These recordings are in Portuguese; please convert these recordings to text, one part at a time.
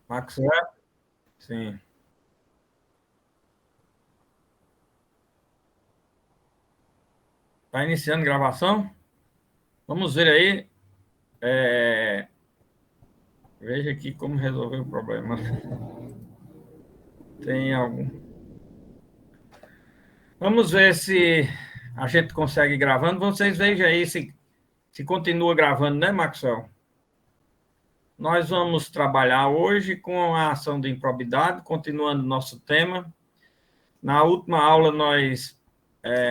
Maxwell? Sim. Está iniciando gravação? Vamos ver aí. é, Veja aqui como resolver o problema. Tem algum. Vamos ver se a gente consegue gravando. Vocês vejam aí se continua gravando, né, Maxwell? Nós vamos trabalhar hoje com a ação de improbidade, continuando nosso tema. Na última aula, nós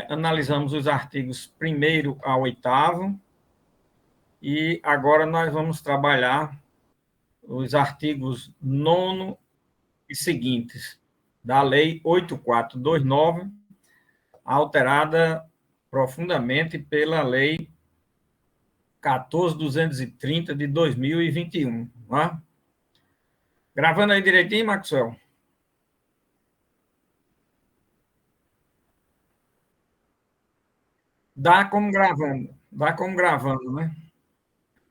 analisamos os artigos 1º ao 8º, e agora nós vamos trabalhar os artigos 9º e seguintes da Lei 8429, alterada profundamente pela Lei 14.230 de 2021. Né? Gravando aí direitinho, Maxwell? Dá como gravando, né?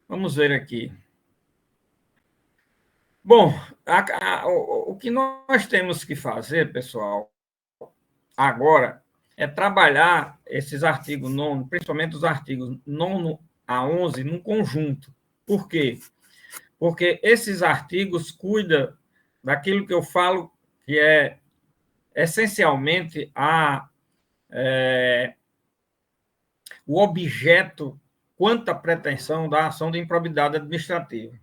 Vamos ver aqui. Bom, o que nós temos que fazer, pessoal, agora, é trabalhar esses artigos 9, principalmente os artigos 9 a 11, num conjunto. Por quê? Porque esses artigos cuidam daquilo que eu falo que é essencialmente o objeto quanto à pretensão da ação de improbidade administrativa.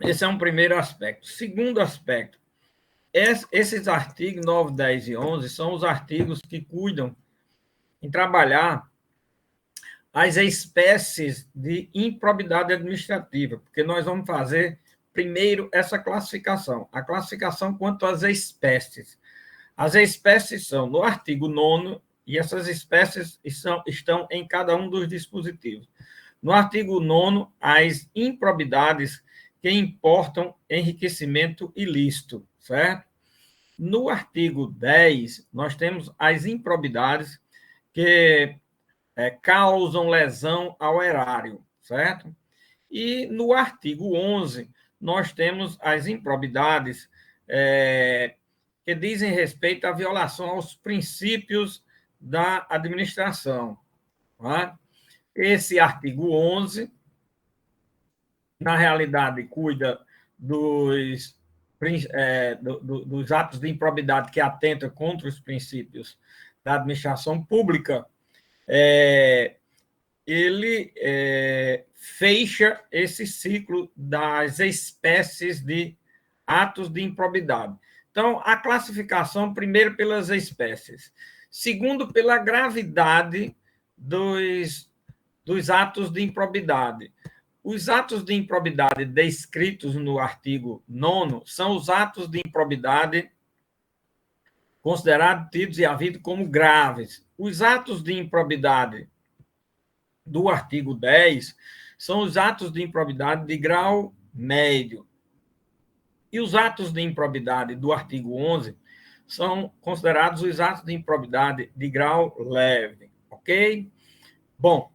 Esse é um primeiro aspecto. Segundo aspecto, esses artigos 9, 10 e 11 são os artigos que cuidam em trabalhar as espécies de improbidade administrativa, porque nós vamos fazer primeiro essa classificação, a classificação quanto às espécies. As espécies são no artigo 9º, e essas espécies estão em cada um dos dispositivos. No artigo 9º, as improbidades que importam enriquecimento ilícito, certo? No artigo 10, nós temos as improbidades que causam lesão ao erário, certo? E no artigo 11, nós temos as improbidades que dizem respeito à violação aos princípios da administração. Tá? Esse artigo 11, na realidade, cuida dos atos de improbidade que atentam contra os princípios da administração pública. Ele fecha esse ciclo das espécies de atos de improbidade. Então, a classificação, primeiro, pelas espécies. Segundo, pela gravidade dos atos de improbidade. Os atos de improbidade descritos no artigo 9º são os atos de improbidade considerados, tidos e havidos como graves. Os atos de improbidade do artigo 10 são os atos de improbidade de grau médio. E os atos de improbidade do artigo 11 são considerados os atos de improbidade de grau leve, ok? Bom,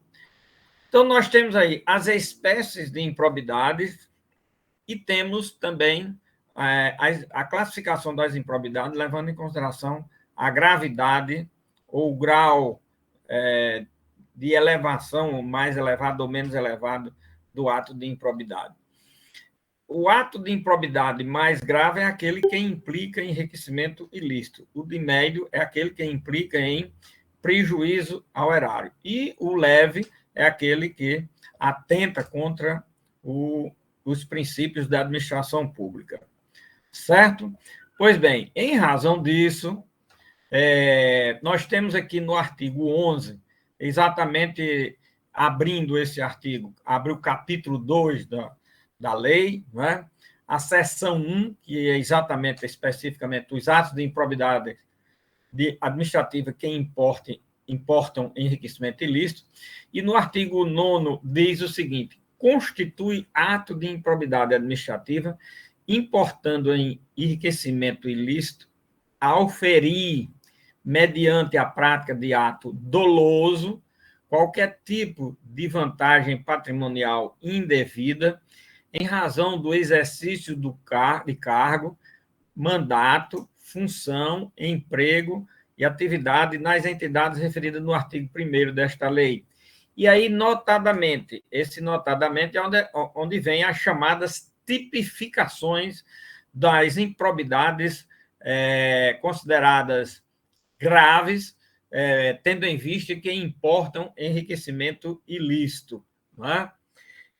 então nós temos aí as espécies de improbidade e temos também a classificação das improbidades, levando em consideração a gravidade ou o grau de elevação, mais elevado ou menos elevado, do ato de improbidade. O ato de improbidade mais grave é aquele que implica em enriquecimento ilícito. O de médio é aquele que implica em prejuízo ao erário. E o leve é aquele que atenta contra os princípios da administração pública. Certo? Pois bem, em razão disso, nós temos aqui no artigo 11, exatamente abrindo esse artigo, abre o capítulo 2 da lei, né? A seção 1, que é exatamente, especificamente, os atos de improbidade administrativa que importam enriquecimento ilícito, e no artigo 9º diz o seguinte: constitui ato de improbidade administrativa importando em enriquecimento ilícito ao ferir, mediante a prática de ato doloso, qualquer tipo de vantagem patrimonial indevida, em razão do exercício de cargo, mandato, função, emprego e atividade nas entidades referidas no artigo 1º desta lei. E aí, notadamente, esse notadamente é onde vem as chamadas tipificações das improbidades consideradas graves, tendo em vista que importam enriquecimento ilícito. Não é?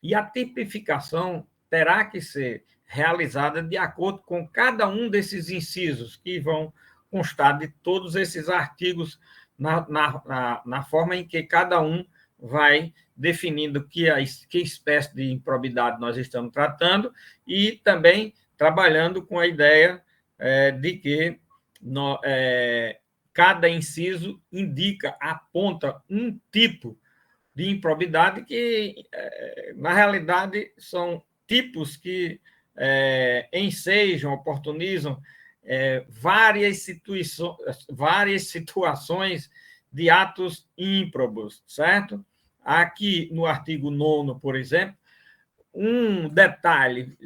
E a tipificação terá que ser realizada de acordo com cada um desses incisos que vão constar de todos esses artigos na forma em que cada um vai definindo que espécie de improbidade nós estamos tratando e também trabalhando com a ideia de que cada inciso indica, aponta um tipo de improbidade que, na realidade, são tipos que ensejam, oportunizam várias situações de atos ímprobos, certo? Aqui, no artigo 9º, por exemplo, um detalhe,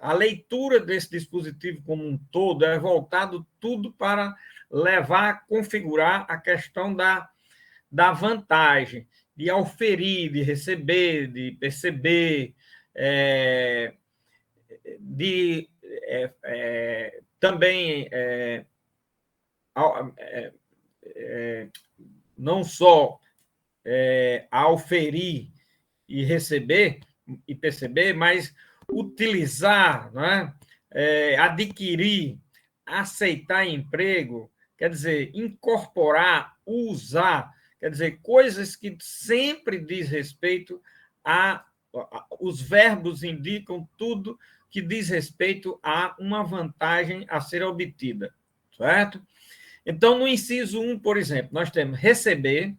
a leitura desse dispositivo como um todo é voltado tudo para levar a configurar a questão da vantagem, de auferir, de receber, de perceber, também não só auferir e receber e perceber, mas utilizar, não é? Adquirir, aceitar emprego, quer dizer, incorporar, usar, quer dizer, coisas que sempre diz respeito os verbos indicam tudo que diz respeito a uma vantagem a ser obtida, certo? Então, no inciso 1, por exemplo, nós temos receber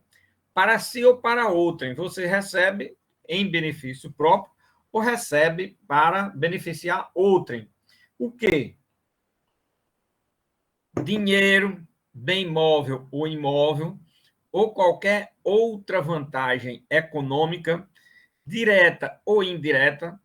para si ou para outrem. Você recebe em benefício próprio ou recebe para beneficiar outrem. O quê? Dinheiro, bem móvel ou imóvel, ou qualquer outra vantagem econômica, direta ou indireta,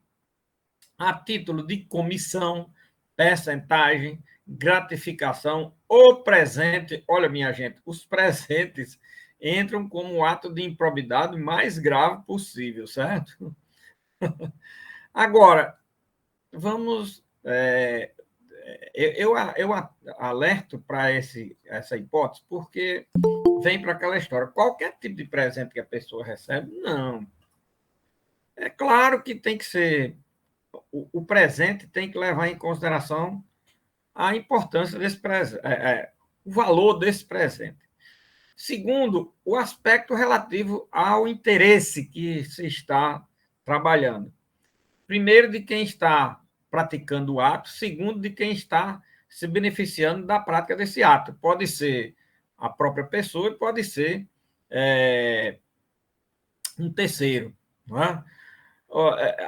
a título de comissão, percentagem, gratificação ou presente. Olha, minha gente, os presentes entram como o ato de improbidade mais grave possível, certo? Agora, vamos... eu alerto para essa hipótese porque vem para aquela história. Qualquer tipo de presente que a pessoa recebe, não. É claro que tem que ser... O presente tem que levar em consideração a importância desse presente, o valor desse presente. Segundo, o aspecto relativo ao interesse que se está trabalhando. Primeiro, de quem está praticando o ato. Segundo, de quem está se beneficiando da prática desse ato. Pode ser a própria pessoa e pode ser um terceiro. Não é?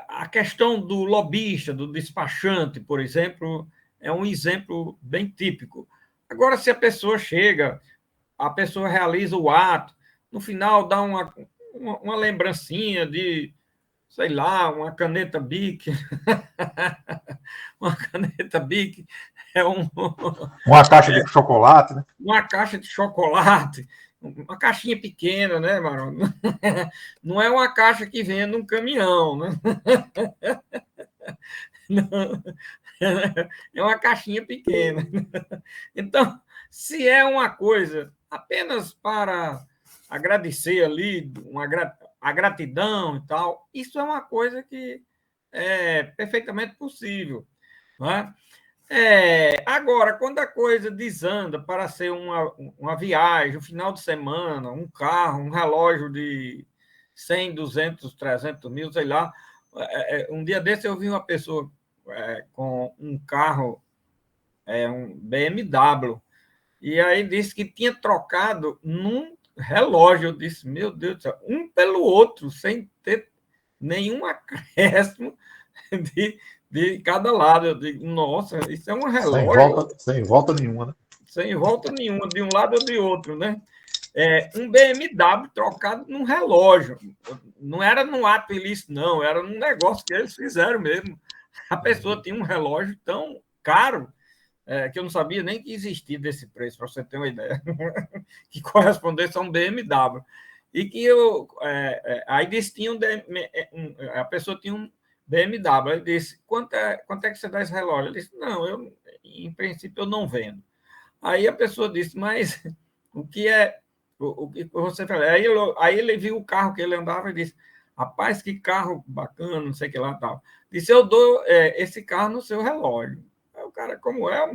A questão do lobista, do despachante, por exemplo, é um exemplo bem típico. Agora, se a pessoa chega, a pessoa realiza o ato, no final dá uma lembrancinha de, sei lá, uma caneta Bic. Uma caneta Bic é uma caixa de chocolate, né? Uma caixa de chocolate, uma caixinha pequena, né, Marão? Não é uma caixa que vem num caminhão, né? Não. É uma caixinha pequena. Então, se é uma coisa apenas para agradecer ali, a gratidão e tal, isso é uma coisa que é perfeitamente possível. Não é? Agora, quando a coisa desanda para ser uma viagem, um final de semana, um carro, um relógio de 100, 200, 300 mil, sei lá. Um dia desse eu vi uma pessoa com um carro, um BMW, e aí disse que tinha trocado num relógio. Eu disse, meu Deus do céu, um pelo outro, sem ter nenhum acréscimo de cada lado. Eu digo, nossa, isso é um relógio. Sem volta nenhuma, né? Sem volta nenhuma, de um lado ou de outro, né? um BMW trocado num relógio. Não era num ato ilícito, não, era num negócio que eles fizeram mesmo. A pessoa tinha um relógio tão caro que eu não sabia nem que existia desse preço, para você ter uma ideia, que correspondesse a um BMW. E que aí disse, a pessoa tinha um BMW. Ele disse, quanto é que você dá esse relógio? Ele disse, não, em princípio, eu não vendo. Aí a pessoa disse, mas o que é o que você fala? Aí ele viu o carro que ele andava e disse, rapaz, que carro bacana, não sei o que lá tal. Disse, eu dou esse carro no seu relógio. Aí o cara, como é?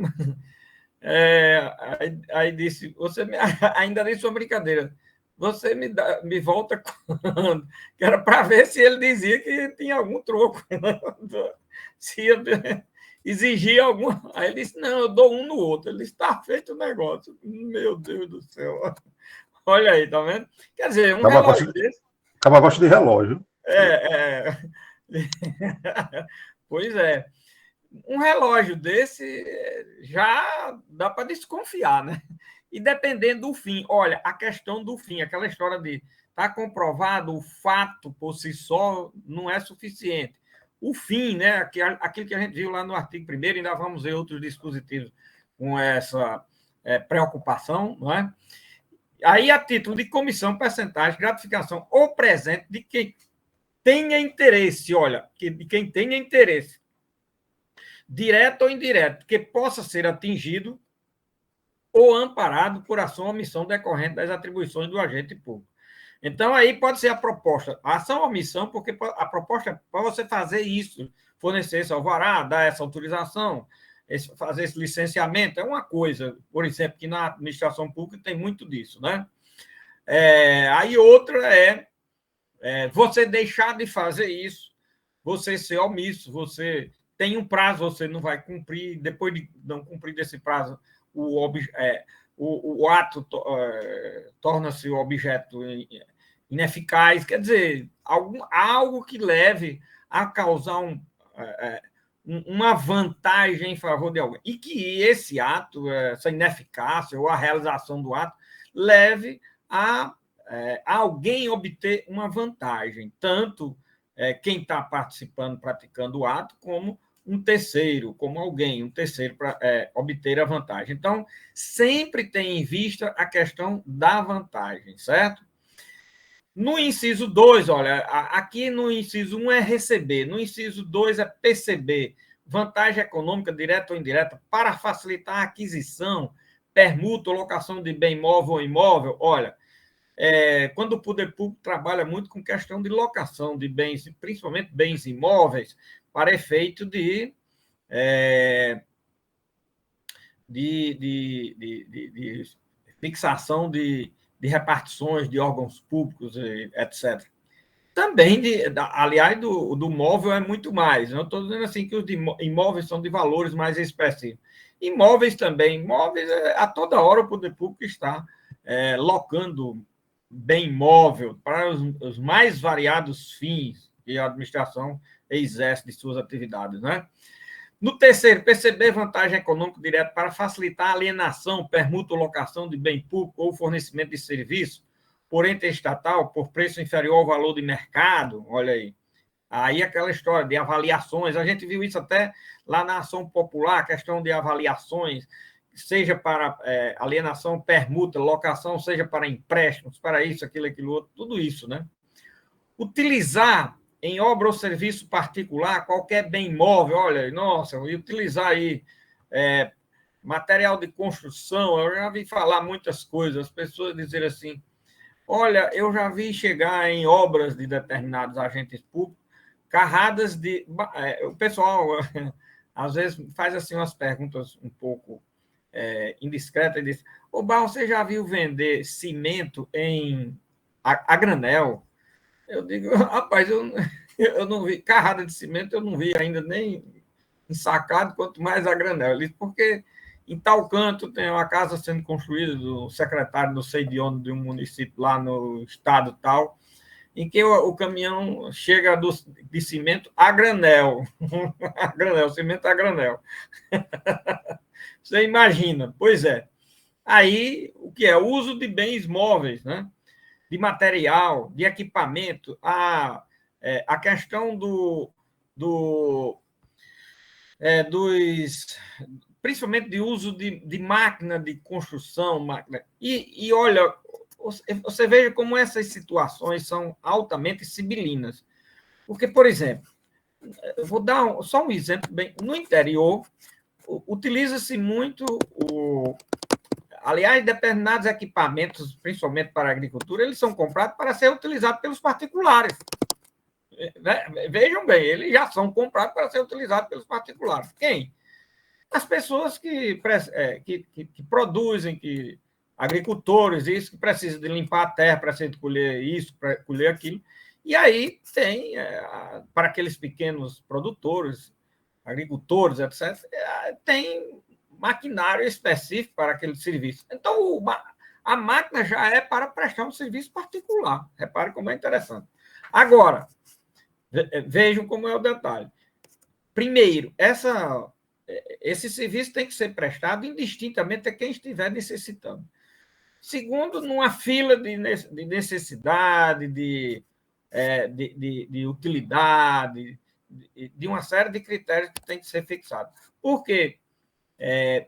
Aí disse, ainda disse uma brincadeira, você me volta quando? Que era para ver se ele dizia que tinha algum troco. Se exigia algum. Aí ele disse, não, eu dou um no outro. Ele disse, está feito o negócio. Meu Deus do céu. Olha aí, tá vendo? Quer dizer, um relógio desse. Acaba gosta de relógio. Pois é. Um relógio desse já dá para desconfiar, né? E dependendo do fim. Olha, a questão do fim, aquela história de estar comprovado, o fato por si só não é suficiente. O fim, né? Aquilo que a gente viu lá no artigo 1º, ainda vamos ver outros dispositivos com essa preocupação, não é? Aí, a título de comissão, percentagem, gratificação ou presente de quem tenha interesse, olha, de quem tenha interesse, direto ou indireto, que possa ser atingido ou amparado por ação ou omissão decorrente das atribuições do agente público. Então, aí pode ser a proposta, a ação ou omissão, porque a proposta é para você fazer isso, fornecer esse alvará, dar essa autorização, fazer esse licenciamento, é uma coisa, por exemplo, que na administração pública tem muito disso, né? Aí outra você deixar de fazer isso, você ser omisso, você tem um prazo, você não vai cumprir, depois de não cumprir desse prazo, o ato torna-se o objeto ineficaz, quer dizer, algo que leve a causar uma vantagem em favor de alguém. E que esse ato, essa ineficácia ou a realização do ato, leve a alguém obter uma vantagem, tanto quem está participando, praticando o ato, como um terceiro, um terceiro para obter a vantagem. Então, sempre tem em vista a questão da vantagem, certo? No inciso 2, olha, aqui no inciso 1 é receber, no inciso 2 é perceber, vantagem econômica direta ou indireta para facilitar a aquisição, permuta ou locação de bem móvel ou imóvel. Olha, quando o poder público trabalha muito com questão de locação de bens, principalmente bens imóveis, para efeito de fixação de repartições de órgãos públicos, etc. Também, aliás, do móvel é muito mais. Eu estou dizendo assim que os imóveis são de valores mais expressivos. Imóveis também. Imóveis, a toda hora o poder público está locando bem imóvel para os mais variados fins que a administração exerce de suas atividades, né? No terceiro, perceber vantagem econômica direta para facilitar a alienação, permuta ou locação de bem público ou fornecimento de serviço por ente estatal por preço inferior ao valor de mercado, olha aí. Aí aquela história de avaliações, a gente viu isso até lá na ação popular, a questão de avaliações, seja para alienação, permuta, locação, seja para empréstimos, para isso, aquilo outro, tudo isso, né? Utilizar em obra ou serviço particular qualquer bem imóvel, olha, nossa, e utilizar aí material de construção, eu já vi falar muitas coisas, as pessoas dizerem assim, olha, eu já vi chegar em obras de determinados agentes públicos, carradas de... o pessoal, às vezes, faz assim umas perguntas um pouco indiscretas e diz, Barro, você já viu vender cimento a granel? Eu digo, rapaz, eu não vi, carrada de cimento eu não vi ainda nem ensacado, quanto mais a granel. Ele disse, porque em tal canto tem uma casa sendo construída do secretário, não sei de onde, de um município lá no estado tal, em que o caminhão chega de cimento a granel. A granel, cimento a granel. Você imagina, pois é. Aí, o que é? O uso de bens móveis, né? De material, de equipamento, a questão dos principalmente de uso de máquina de construção, máquina. E olha, você veja como essas situações são altamente sibilinas. Porque, por exemplo, eu vou dar só um exemplo bem. No interior, utiliza-se muito aliás, determinados equipamentos, principalmente para a agricultura, eles são comprados para ser utilizados pelos particulares. Vejam bem, eles já são comprados para ser utilizados pelos particulares. Quem? As pessoas que produzem, agricultores, isso, que precisam de limpar a terra para ser colher isso, para colher aquilo. E aí tem, para aqueles pequenos produtores, agricultores, etc., tem maquinário específico para aquele serviço. Então, a máquina já é para prestar um serviço particular. Repare como é interessante. Agora, vejam como é o detalhe. Primeiro, esse serviço tem que ser prestado indistintamente a quem estiver necessitando. Segundo, numa fila de necessidade, de utilidade, de uma série de critérios que tem que ser fixados. Por quê?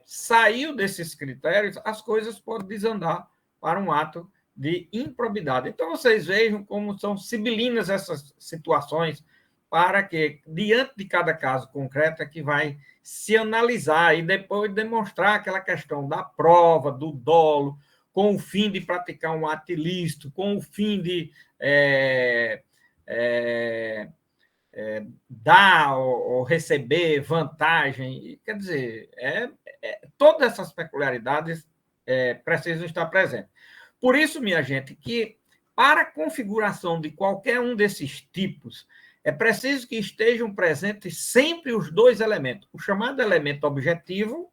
Saiu desses critérios, as coisas podem desandar para um ato de improbidade. Então, vocês vejam como são sibilinas essas situações, para que, diante de cada caso concreto, é que vai se analisar e depois demonstrar aquela questão da prova, do dolo, com o fim de praticar um ato ilícito, com o fim de dar ou receber vantagem. Quer dizer, todas essas peculiaridades precisam estar presentes. Por isso, minha gente, que para a configuração de qualquer um desses tipos, é preciso que estejam presentes sempre os dois elementos, o chamado elemento objetivo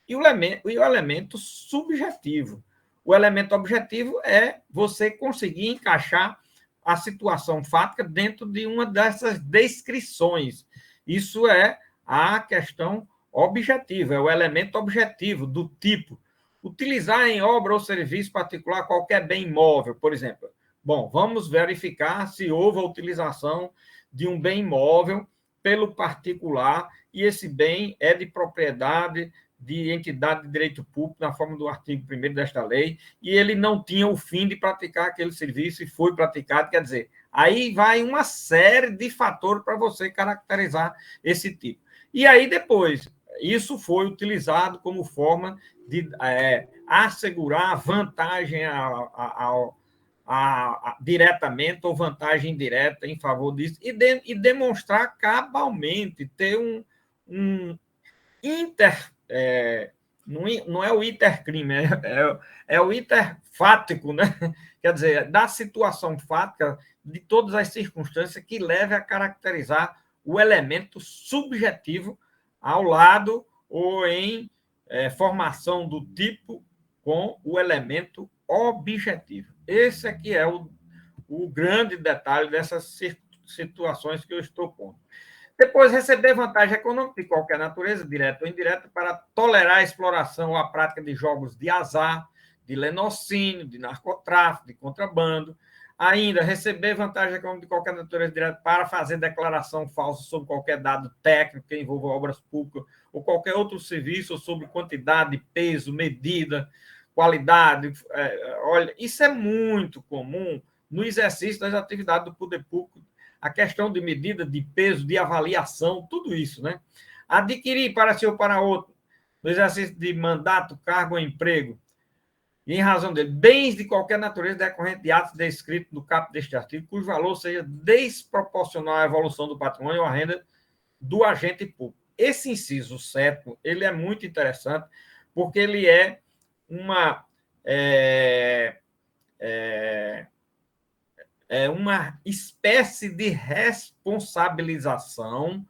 e o elemento subjetivo. O elemento objetivo é você conseguir encaixar a situação fática dentro de uma dessas descrições. Isso é a questão objetiva, é o elemento objetivo do tipo. Utilizar em obra ou serviço particular qualquer bem imóvel, por exemplo. Bom, vamos verificar se houve a utilização de um bem imóvel pelo particular e esse bem é de propriedade de entidade de direito público, na forma do artigo 1º desta lei, e ele não tinha o fim de praticar aquele serviço e foi praticado, quer dizer, aí vai uma série de fatores para você caracterizar esse tipo. E aí, depois, isso foi utilizado como forma de assegurar vantagem diretamente ou vantagem indireta em favor disso, e demonstrar cabalmente, ter um não é o intercrime, é o interfático, né? Quer dizer, da situação fática, de todas as circunstâncias que leve a caracterizar o elemento subjetivo ao lado ou em formação do tipo com o elemento objetivo. Esse aqui é o grande detalhe dessas situações que eu estou pondo. Depois, receber vantagem econômica de qualquer natureza, direta ou indireta, para tolerar a exploração ou a prática de jogos de azar, de lenocínio, de narcotráfico, de contrabando. Ainda, receber vantagem econômica de qualquer natureza direta para fazer declaração falsa sobre qualquer dado técnico que envolva obras públicas ou qualquer outro serviço, ou sobre quantidade, peso, medida, qualidade. Olha, isso é muito comum no exercício das atividades do poder público, a questão de medida, de peso, de avaliação, tudo isso, né? Adquirir para si ou para outro, no exercício de mandato, cargo ou emprego, e em razão dele, bens de qualquer natureza decorrente de atos descritos no caput deste artigo, cujo valor seja desproporcional à evolução do patrimônio ou à renda do agente público. Esse inciso 7, ele é muito interessante, porque ele é uma espécie de responsabilização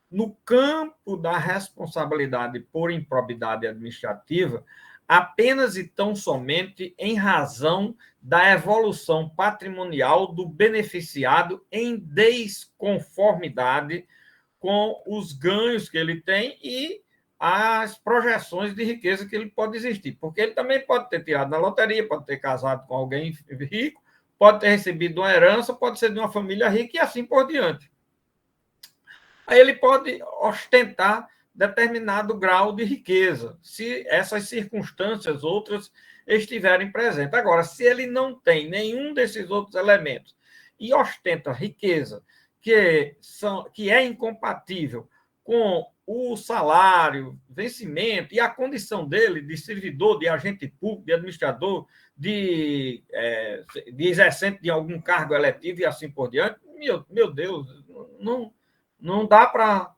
no campo da responsabilidade por improbidade administrativa, apenas e tão somente em razão da evolução patrimonial do beneficiado em desconformidade com os ganhos que ele tem e as projeções de riqueza que ele pode existir, porque ele também pode ter tirado na loteria, pode ter casado com alguém rico, pode ter recebido uma herança, pode ser de uma família rica e assim por diante. Aí ele pode ostentar determinado grau de riqueza, se essas circunstâncias outras estiverem presentes. Agora, se ele não tem nenhum desses outros elementos e ostenta riqueza que é incompatível com o salário, vencimento e a condição dele de servidor, de agente público, de administrador, de exercente de algum cargo eletivo e assim por diante, meu Deus, não dá para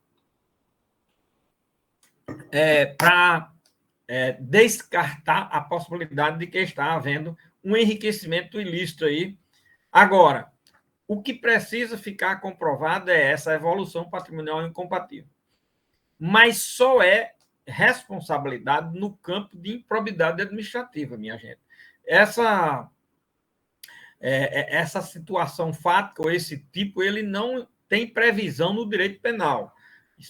descartar a possibilidade de que está havendo um enriquecimento ilícito aí. Agora, o que precisa ficar comprovado é essa evolução patrimonial incompatível. Mas só é responsabilidade no campo de improbidade administrativa, minha gente. Essa situação fática ou esse tipo, ele não tem previsão no direito penal.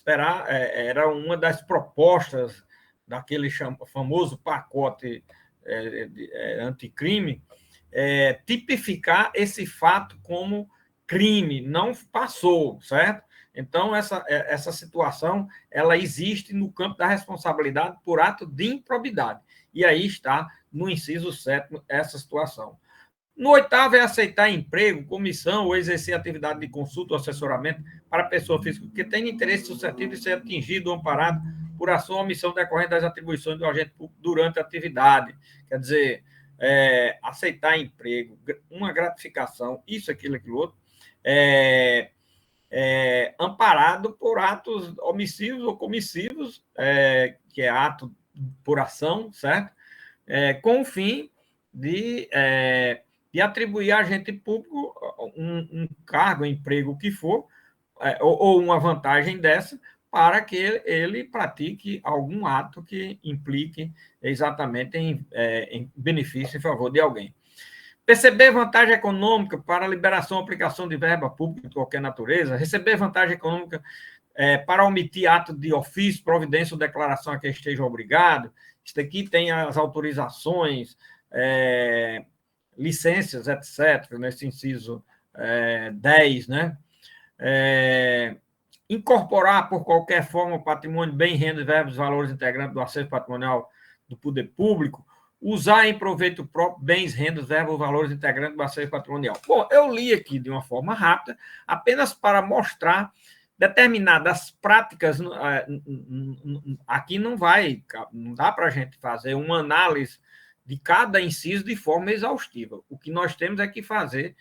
Era uma das propostas daquele famoso pacote anticrime, tipificar esse fato como crime, não passou, certo? Então, essa situação ela existe no campo da responsabilidade por ato de improbidade. E aí está, no inciso 7º, essa situação. No 8º é aceitar emprego, comissão ou exercer atividade de consulta ou assessoramento para pessoa física que tenha interesse suscetível de ser atingido ou amparado por ação ou omissão decorrente das atribuições do agente público durante a atividade. Quer dizer, aceitar emprego, uma gratificação, isso, aquilo, outro, amparado por atos omissivos ou comissivos, que é ato por ação, certo? Com o fim de atribuir a agente público um cargo, um emprego, o que for, ou uma vantagem dessa, para que ele pratique algum ato que implique exatamente em benefício em favor de alguém. Perceber vantagem econômica para liberação ou aplicação de verba pública de qualquer natureza, receber vantagem econômica para omitir ato de ofício, providência ou declaração a que esteja obrigado. Isso aqui tem as autorizações, licenças, etc., nesse inciso 10, né? Incorporar por qualquer forma o patrimônio, bem, renda, verbos, valores integrantes do acervo patrimonial do poder público, usar em proveito próprio bens, rendas, verbos, valores integrantes do acervo patrimonial. Bom, eu li aqui de uma forma rápida, apenas para mostrar determinadas práticas. Aqui não dá para a gente fazer uma análise de cada inciso de forma exaustiva. O que nós temos é que fazer,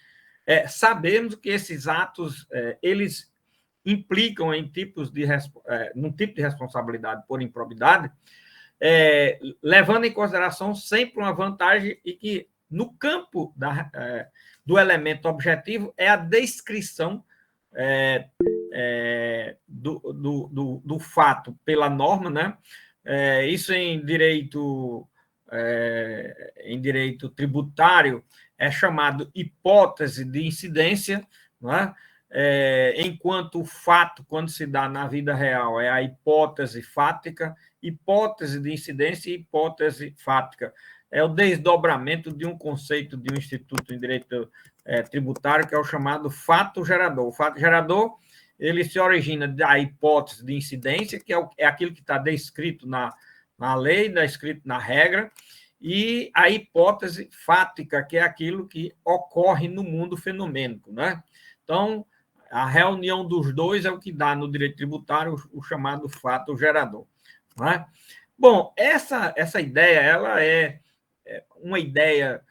sabemos que esses atos, eles implicam em num tipo de responsabilidade por improbidade, levando em consideração sempre uma vantagem e que, no campo do elemento objetivo, é a descrição do fato pela norma, né? Isso em direito tributário é chamado hipótese de incidência, não é? Enquanto o fato, quando se dá na vida real, é a hipótese fática, hipótese de incidência e hipótese fática. É o desdobramento de um conceito de um instituto em direito tributário, que é o chamado fato gerador. O fato gerador, ele se origina da hipótese de incidência, que é aquilo que está descrito na lei, descrito na regra, e a hipótese fática, que é aquilo que ocorre no mundo fenomênico, né? Então, a reunião dos dois é o que dá no direito tributário o chamado fato gerador. Não é? Bom, essa ideia ela é uma ideia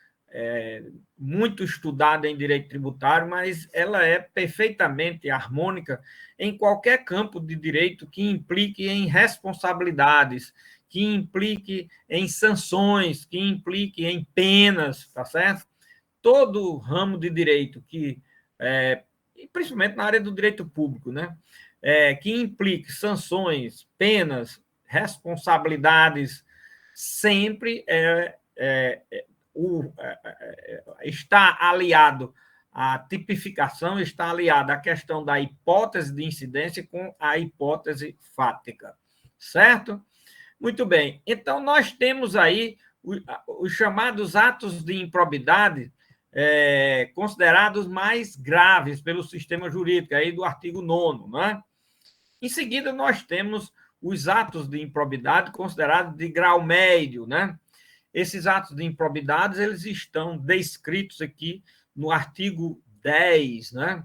muito estudada em direito tributário, mas ela é perfeitamente harmônica em qualquer campo de direito que implique em responsabilidades, que implique em sanções, que implique em penas, tá certo? Todo ramo de direito que principalmente na área do direito público, né? Que implique sanções, penas, responsabilidades, sempre está aliado à tipificação, está aliado à questão da hipótese de incidência com a hipótese fática, certo? Muito bem. Então, nós temos aí os chamados atos de improbidade considerados mais graves pelo sistema jurídico, aí do artigo 9º, né? Em seguida, nós temos os atos de improbidade considerados de grau médio, né? Esses atos de improbidade, eles estão descritos aqui no artigo 10, né?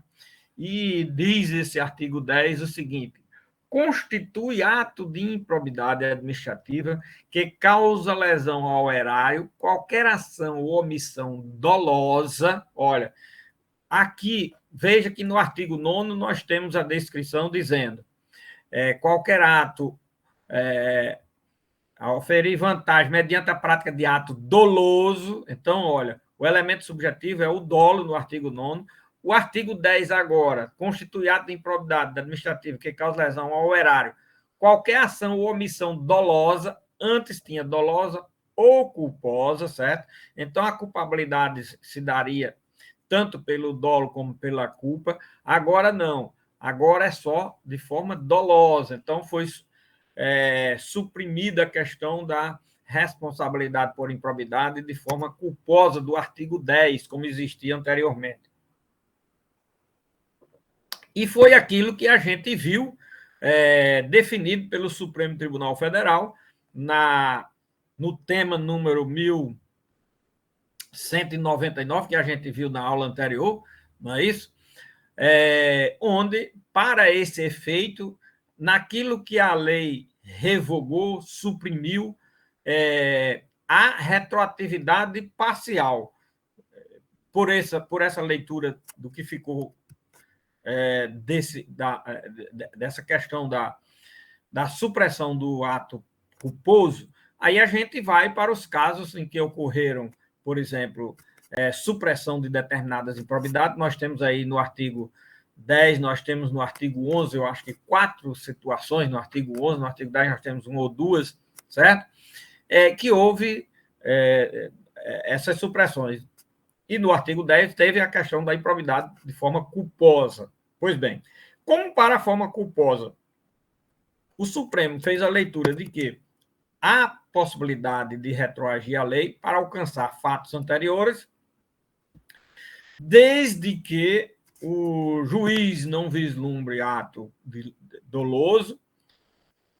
E diz esse artigo 10 o seguinte: constitui ato de improbidade administrativa que causa lesão ao erário, qualquer ação ou omissão dolosa. Olha, aqui, veja que no artigo 9º nós temos a descrição dizendo qualquer ato a oferir vantagem mediante a prática de ato doloso. Então, olha, o elemento subjetivo é o dolo no artigo 9º. O artigo 10 agora, constitui ato de improbidade administrativa que causa lesão ao erário. Qualquer ação ou omissão dolosa, antes tinha dolosa ou culposa, certo? Então, a culpabilidade se daria tanto pelo dolo como pela culpa. Agora não. Agora é só de forma dolosa. Então, foi suprimida a questão da responsabilidade por improbidade de forma culposa do artigo 10, como existia anteriormente. E foi aquilo que a gente viu definido pelo Supremo Tribunal Federal no tema número 1199, que a gente viu na aula anterior, não é isso? Onde, para esse efeito, naquilo que a lei revogou, suprimiu a retroatividade parcial. Por essa leitura do que ficou dessa questão da supressão do ato culposo, aí a gente vai para os casos em que ocorreram, por exemplo, supressão de determinadas improbidades. Nós temos aí no artigo 10, nós temos no artigo 11, eu acho que 4 situações no artigo 11, no artigo 10 nós temos 1 ou 2, certo? Que houve essas supressões. E no artigo 10 teve a questão da improbidade de forma culposa. Pois bem, como para a forma culposa, o Supremo fez a leitura de que há possibilidade de retroagir a lei para alcançar fatos anteriores, desde que o juiz não vislumbre ato doloso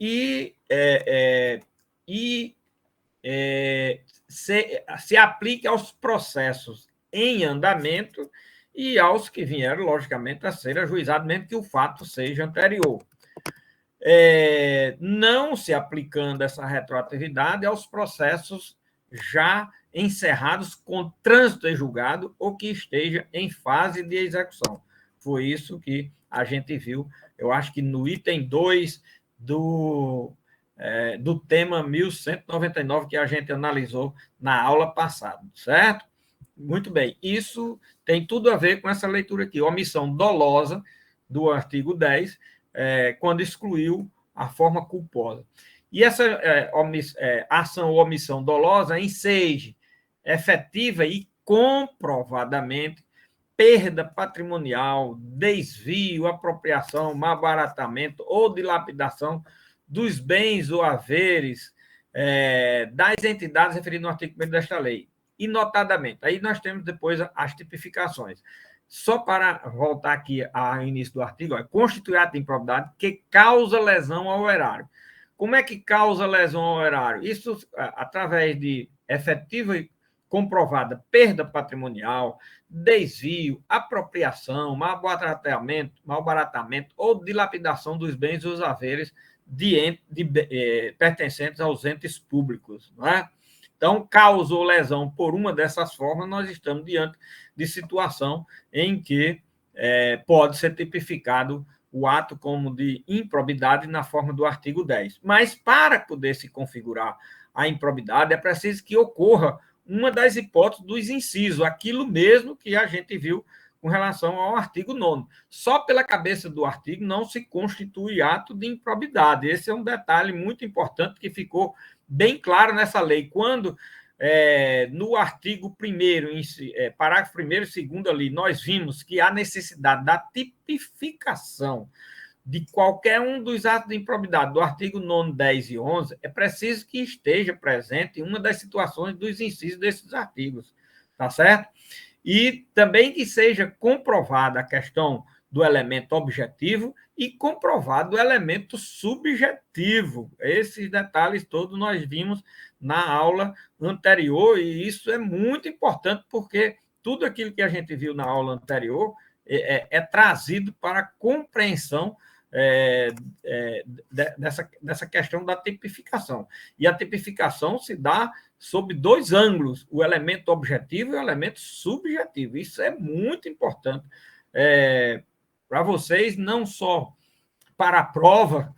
e se aplique aos processos em andamento e aos que vieram, logicamente, a ser ajuizados, mesmo que o fato seja anterior. Não se aplicando essa retroatividade aos processos já encerrados com trânsito em julgado ou que esteja em fase de execução. Foi isso que a gente viu, eu acho que no item 2 do tema 1199 que a gente analisou na aula passada, certo? Muito bem, isso tem tudo a ver com essa leitura aqui, omissão dolosa do artigo 10, quando excluiu a forma culposa. E essa ação ou omissão dolosa enseje efetiva e comprovadamente perda patrimonial, desvio, apropriação, malbaratamento ou dilapidação dos bens ou haveres das entidades referidas no artigo 1º desta lei. E, notadamente, aí nós temos depois as tipificações. Só para voltar aqui ao início do artigo, constitui ato de improbidade que causa lesão ao erário. Como é que causa lesão ao erário? Isso através de efetiva e comprovada perda patrimonial, desvio, apropriação, malbaratamento ou dilapidação dos bens e os haveres pertencentes aos entes públicos, não é? Então, causou lesão por uma dessas formas, nós estamos diante de situação em que pode ser tipificado o ato como de improbidade na forma do artigo 10. Mas, para poder se configurar a improbidade, é preciso que ocorra uma das hipóteses dos incisos, aquilo mesmo que a gente viu com relação ao artigo 9º. Só pela cabeça do artigo não se constitui ato de improbidade. Esse é um detalhe muito importante que ficou bem claro nessa lei. Quando, no artigo 1º, parágrafo 1º e 2º ali, nós vimos que há necessidade da tipificação de qualquer um dos atos de improbidade do artigo 9º, 10 e 11, é preciso que esteja presente uma das situações dos incisos desses artigos, tá certo? E também que seja comprovada a questão do elemento objetivo e comprovado o elemento subjetivo. Esses detalhes todos nós vimos na aula anterior, e isso é muito importante, porque tudo aquilo que a gente viu na aula anterior é trazido para a compreensão dessa questão da tipificação. E a tipificação se dá sob dois ângulos, o elemento objetivo e o elemento subjetivo. Isso é muito importante para vocês, não só para a prova,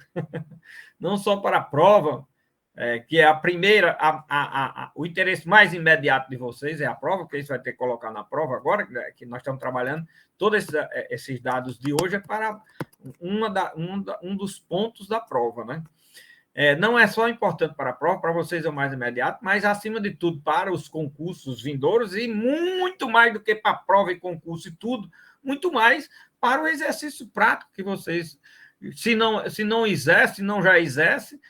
não só para a prova, que é a primeira, o interesse mais imediato de vocês é a prova, porque isso vai ter que colocar na prova agora, que nós estamos trabalhando, todos esses dados de hoje é para um dos pontos da prova, né? Não é só importante para a prova, para vocês é o mais imediato, mas, acima de tudo, para os concursos vindouros, e muito mais do que para a prova e concurso e tudo, muito mais para o exercício prático que vocês, se não exerce, se não já exerce,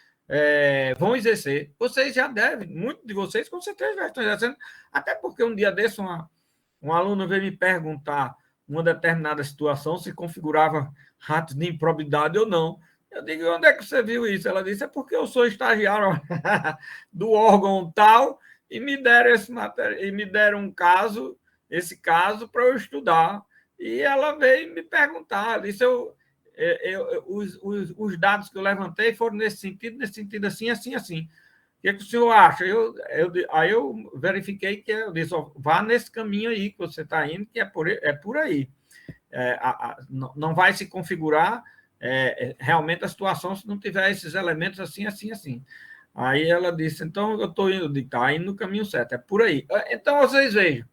vão exercer. Vocês já devem, muitos de vocês com certeza já estão exercendo, até porque um dia desse um aluno veio me perguntar uma determinada situação se configurava atos de improbidade ou não. Eu digo, onde é que você viu isso? Ela disse, é porque eu sou estagiário do órgão tal e me deram esse caso para eu estudar. E ela veio me perguntar, disse, os dados que eu levantei foram nesse sentido assim, assim, assim. O que o senhor acha? Aí eu verifiquei que eu disse, vá nesse caminho aí que você está indo, que é por aí. Não vai se configurar realmente a situação se não tiver esses elementos assim, assim, assim. Aí ela disse, então eu estou indo, está indo no caminho certo, é por aí. Então vocês vejam,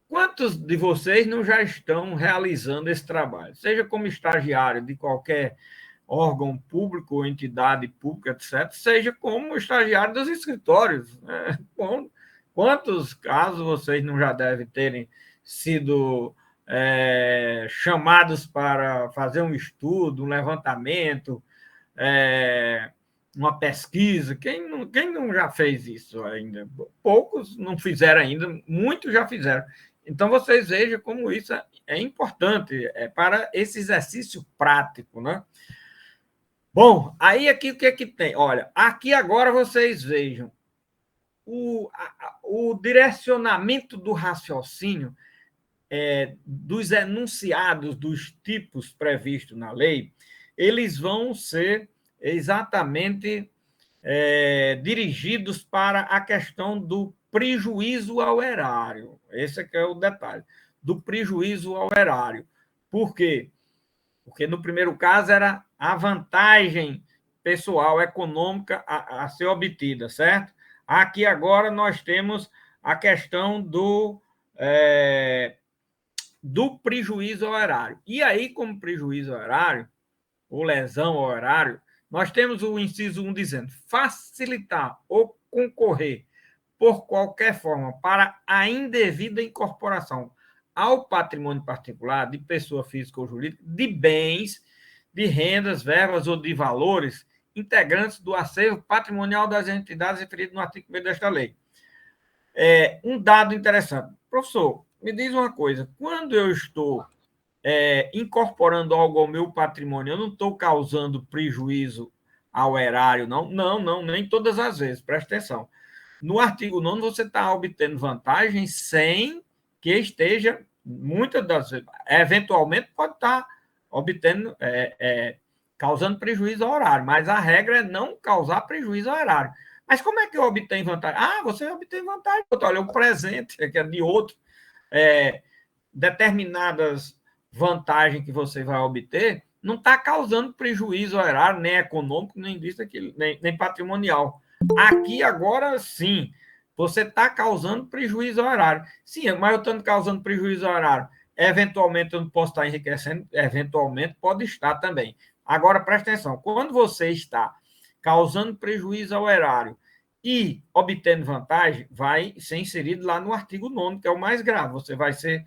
quantos de vocês não já estão realizando esse trabalho? Seja como estagiário de qualquer órgão público ou entidade pública, etc., seja como estagiário dos escritórios. Né? Quantos casos vocês não já devem terem sido chamados para fazer um estudo, um levantamento, uma pesquisa? Quem não já fez isso ainda? Poucos não fizeram ainda, muitos já fizeram. Então, vocês vejam como isso é importante para esse exercício prático, né? Bom, aí aqui o que é que tem? Olha, aqui agora vocês vejam o direcionamento do raciocínio dos enunciados dos tipos previstos na lei, eles vão ser exatamente dirigidos para a questão do prejuízo ao erário. Esse é que é o detalhe, do prejuízo ao erário. Por quê? Porque no primeiro caso era a vantagem pessoal, econômica a ser obtida, certo? Aqui agora nós temos a questão do prejuízo ao erário. E aí, como prejuízo ao erário, ou lesão ao erário, nós temos o inciso 1 dizendo facilitar ou concorrer por qualquer forma para a indevida incorporação ao patrimônio particular de pessoa física ou jurídica de bens, de rendas, verbas ou de valores integrantes do acervo patrimonial das entidades referidas no artigo 1º desta lei. Um dado interessante. Professor, me diz uma coisa. Quando eu estou incorporando algo ao meu patrimônio, eu não estou causando prejuízo ao erário, não? Não, nem todas as vezes. Presta atenção. No artigo 9º, você está obtendo vantagem sem que esteja, muitas das vezes, eventualmente pode estar obtendo, causando prejuízo ao erário, mas a regra é não causar prejuízo ao erário. Mas como é que eu obtenho vantagem? Você obtém vantagem. Olha, o presente, que é de outro, determinadas vantagens que você vai obter, não está causando prejuízo ao erário, nem econômico, nem disso, aquilo, nem patrimonial. Aqui, agora, sim, você está causando prejuízo ao erário. Sim, mas eu estou causando prejuízo ao erário. Eventualmente, eu não posso estar enriquecendo, eventualmente pode estar também. Agora, presta atenção, quando você está causando prejuízo ao erário e obtendo vantagem, vai ser inserido lá no artigo 9º, que é o mais grave. Você vai ser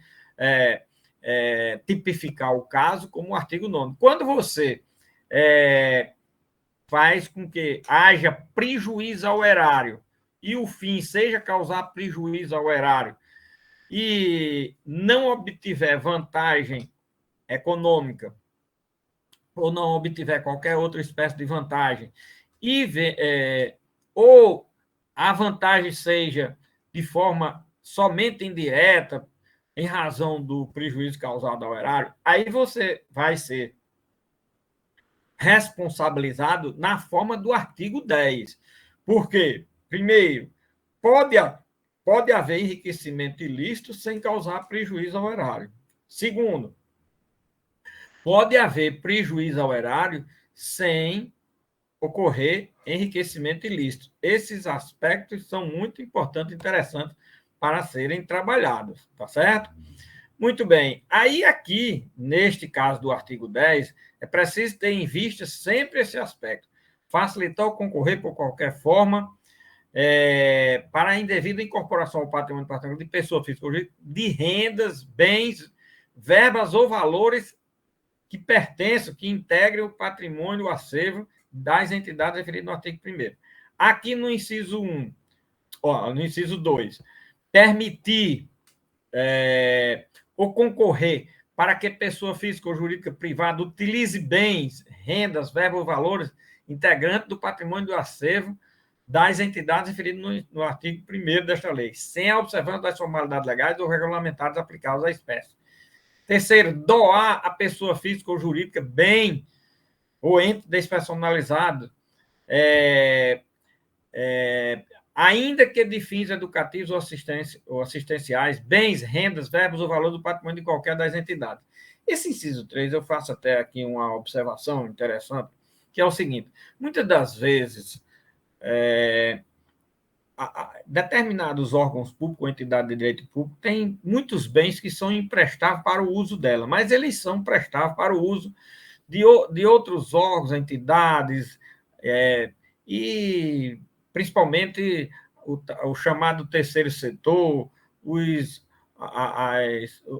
tipificar o caso como o artigo 9º. Quando você faz com que haja prejuízo ao erário e o fim seja causar prejuízo ao erário e não obtiver vantagem econômica ou não obtiver qualquer outra espécie de vantagem ou a vantagem seja de forma somente indireta em razão do prejuízo causado ao erário, aí você vai ser responsabilizado na forma do artigo 10. Por quê? Primeiro, pode haver enriquecimento ilícito sem causar prejuízo ao erário. Segundo, pode haver prejuízo ao erário sem ocorrer enriquecimento ilícito. Esses aspectos são muito importantes e interessantes para serem trabalhados, tá certo? Muito bem. Aí aqui, neste caso do artigo 10, é preciso ter em vista sempre esse aspecto. Facilitar o concorrer por qualquer forma para a indevida incorporação ao patrimônio particular de pessoa física ou jurídica de rendas, bens, verbas ou valores que pertençam, que integrem o patrimônio, o acervo das entidades referidas no artigo 1º. Aqui no inciso 1, no inciso 2, permitir ou concorrer para que pessoa física ou jurídica privada utilize bens, rendas, verbas ou valores integrantes do patrimônio do acervo das entidades referidas no artigo 1º desta lei, sem a observância das formalidades legais ou regulamentares aplicadas à espécie. Terceiro, doar a pessoa física ou jurídica bem ou ente despersonalizado, ainda que de fins educativos ou assistenciais, bens, rendas, verbos ou valor do patrimônio de qualquer das entidades. Esse inciso 3, eu faço até aqui uma observação interessante, que é o seguinte: muitas das vezes, determinados órgãos públicos ou entidades de direito público têm muitos bens que são imprestáveis para o uso dela, mas eles são prestáveis para o uso de outros órgãos, entidades, e principalmente o chamado terceiro setor,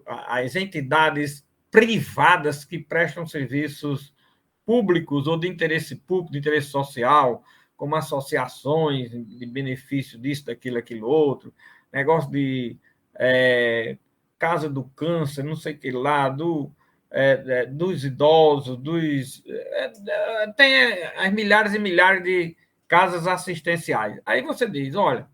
as entidades privadas que prestam serviços públicos ou de interesse público, de interesse social, como associações de benefício disso, daquilo, aquilo outro, negócio de Casa do Câncer, não sei o que lá, dos idosos, tem as milhares e milhares de casas assistenciais. Aí você diz, olha,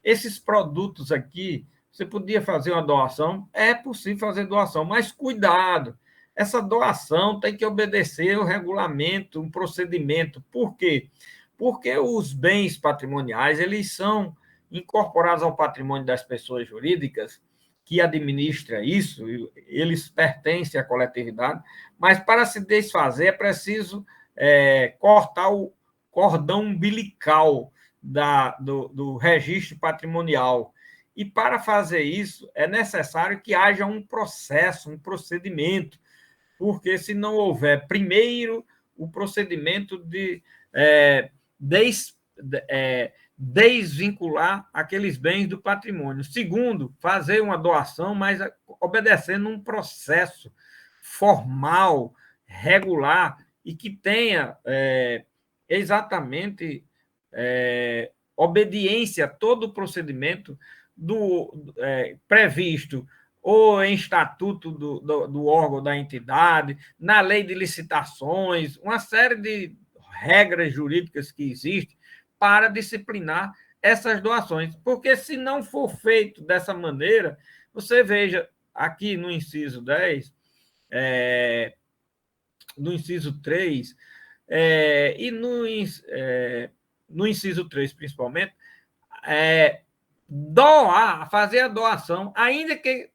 esses produtos aqui, você podia fazer uma doação, é possível fazer doação, mas cuidado, essa doação tem que obedecer o regulamento, um procedimento. Por quê? Porque os bens patrimoniais, eles são incorporados ao patrimônio das pessoas jurídicas que administra isso, eles pertencem à coletividade, mas para se desfazer é preciso cortar o cordão umbilical do registro patrimonial. E para fazer isso é necessário que haja um processo, um procedimento, porque se não houver, primeiro, o procedimento de desvincular aqueles bens do patrimônio. Segundo, fazer uma doação, mas obedecendo um processo formal, regular, e que tenha exatamente obediência a todo o procedimento previsto ou em estatuto do órgão da entidade, na lei de licitações, uma série de regras jurídicas que existem para disciplinar essas doações. Porque se não for feito dessa maneira, você veja aqui no inciso 10, no inciso 3, e no inciso 3, principalmente, fazer a doação, ainda que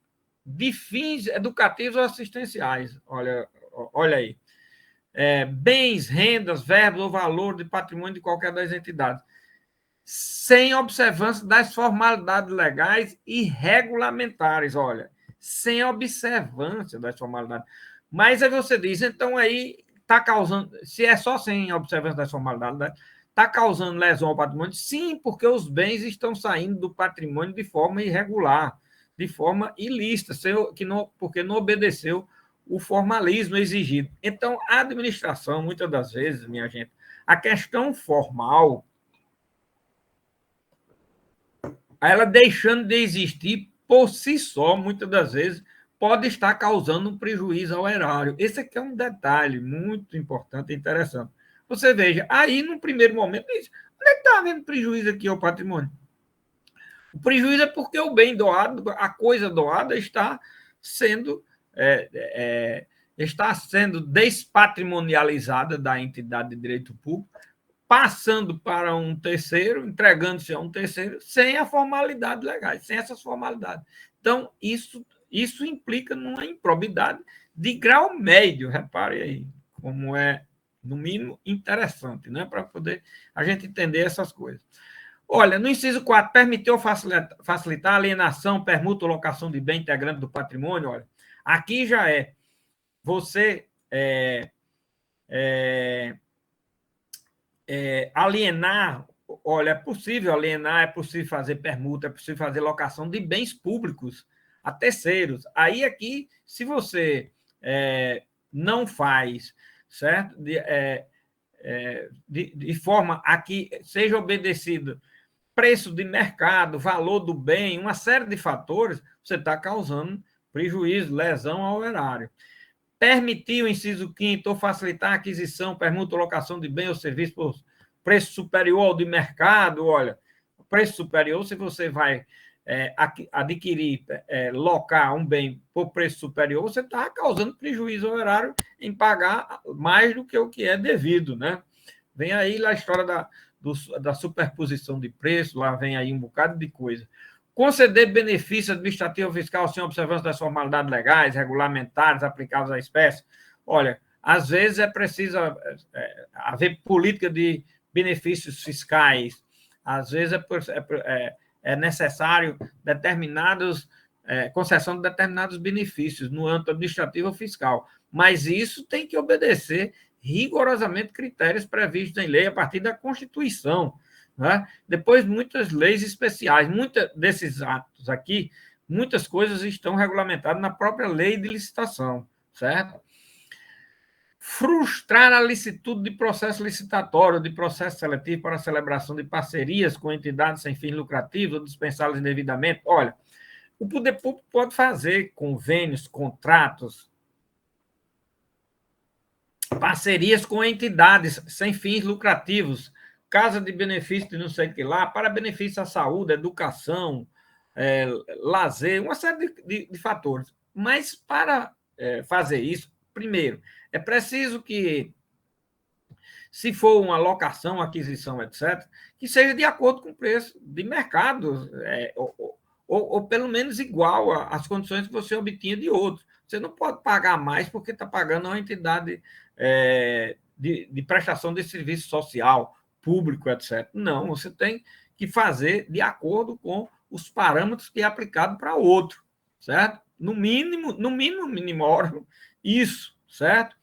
de fins educativos ou assistenciais. Olha aí. Bens, rendas, verbos ou valor de patrimônio de qualquer das entidades, sem observância das formalidades legais e regulamentares. Olha, sem observância das formalidades. Mas aí você diz, então aí está causando, se é só sem observância das formalidades, está causando lesão ao patrimônio? Sim, porque os bens estão saindo do patrimônio de forma irregular. de forma ilícita, porque não obedeceu o formalismo exigido. Então, a administração, muitas das vezes, minha gente, a questão formal, ela deixando de existir por si só, muitas das vezes, pode estar causando um prejuízo ao erário. Esse aqui é um detalhe muito importante e interessante. Você veja, aí, no primeiro momento, onde é que está havendo prejuízo aqui ao patrimônio? O prejuízo é porque o bem doado, a coisa doada, está sendo despatrimonializada da entidade de direito público, passando para um terceiro, entregando-se a um terceiro, sem a formalidade legal, sem essas formalidades. Então, isso implica numa improbidade de grau médio, repare aí, como é, no mínimo, interessante, né? Para poder a gente entender essas coisas. Olha, no inciso 4, permitiu facilitar a alienação, permuta ou locação de bem integrante do patrimônio. Olha, aqui já você alienar. Olha, é possível alienar, é possível fazer permuta, é possível fazer locação de bens públicos a terceiros. Aí aqui, se você não faz, certo? De forma a que seja obedecido preço de mercado, valor do bem, uma série de fatores, você está causando prejuízo, lesão ao erário. Permitir o inciso 5º ou facilitar a aquisição, permuta ou locação de bem ou serviço por preço superior ao de mercado. Olha, preço superior, se você vai adquirir, locar um bem por preço superior, você está causando prejuízo ao erário em pagar mais do que o que é devido, né? Vem aí a história da superposição de preço, lá vem aí um bocado de coisa. Conceder benefício administrativo fiscal sem observância das formalidades legais, regulamentares, aplicáveis à espécie. Olha, às vezes é preciso haver política de benefícios fiscais, às vezes é necessário concessão de determinados benefícios no âmbito administrativo ou fiscal, mas isso tem que obedecer rigorosamente critérios previstos em lei a partir da Constituição. Né? Depois, muitas leis especiais, muitos desses atos aqui, muitas coisas estão regulamentadas na própria lei de licitação, certo? Frustrar a licitude de processo licitatório, de processo seletivo para a celebração de parcerias com entidades sem fins lucrativos ou dispensá-las indevidamente. Olha, o poder público pode fazer convênios, contratos, parcerias com entidades sem fins lucrativos, casa de benefício de não sei o que lá, para benefício à saúde, educação, lazer, uma série de fatores. Mas para fazer isso, primeiro, é preciso que, se for uma locação, aquisição, etc., que seja de acordo com o preço de mercado, ou pelo menos igual às condições que você obtinha de outros. Você não pode pagar mais porque está pagando uma entidade de prestação de serviço social, público, etc. Não, você tem que fazer de acordo com os parâmetros que é aplicado para outro, certo? No mínimo mínimo, isso, certo?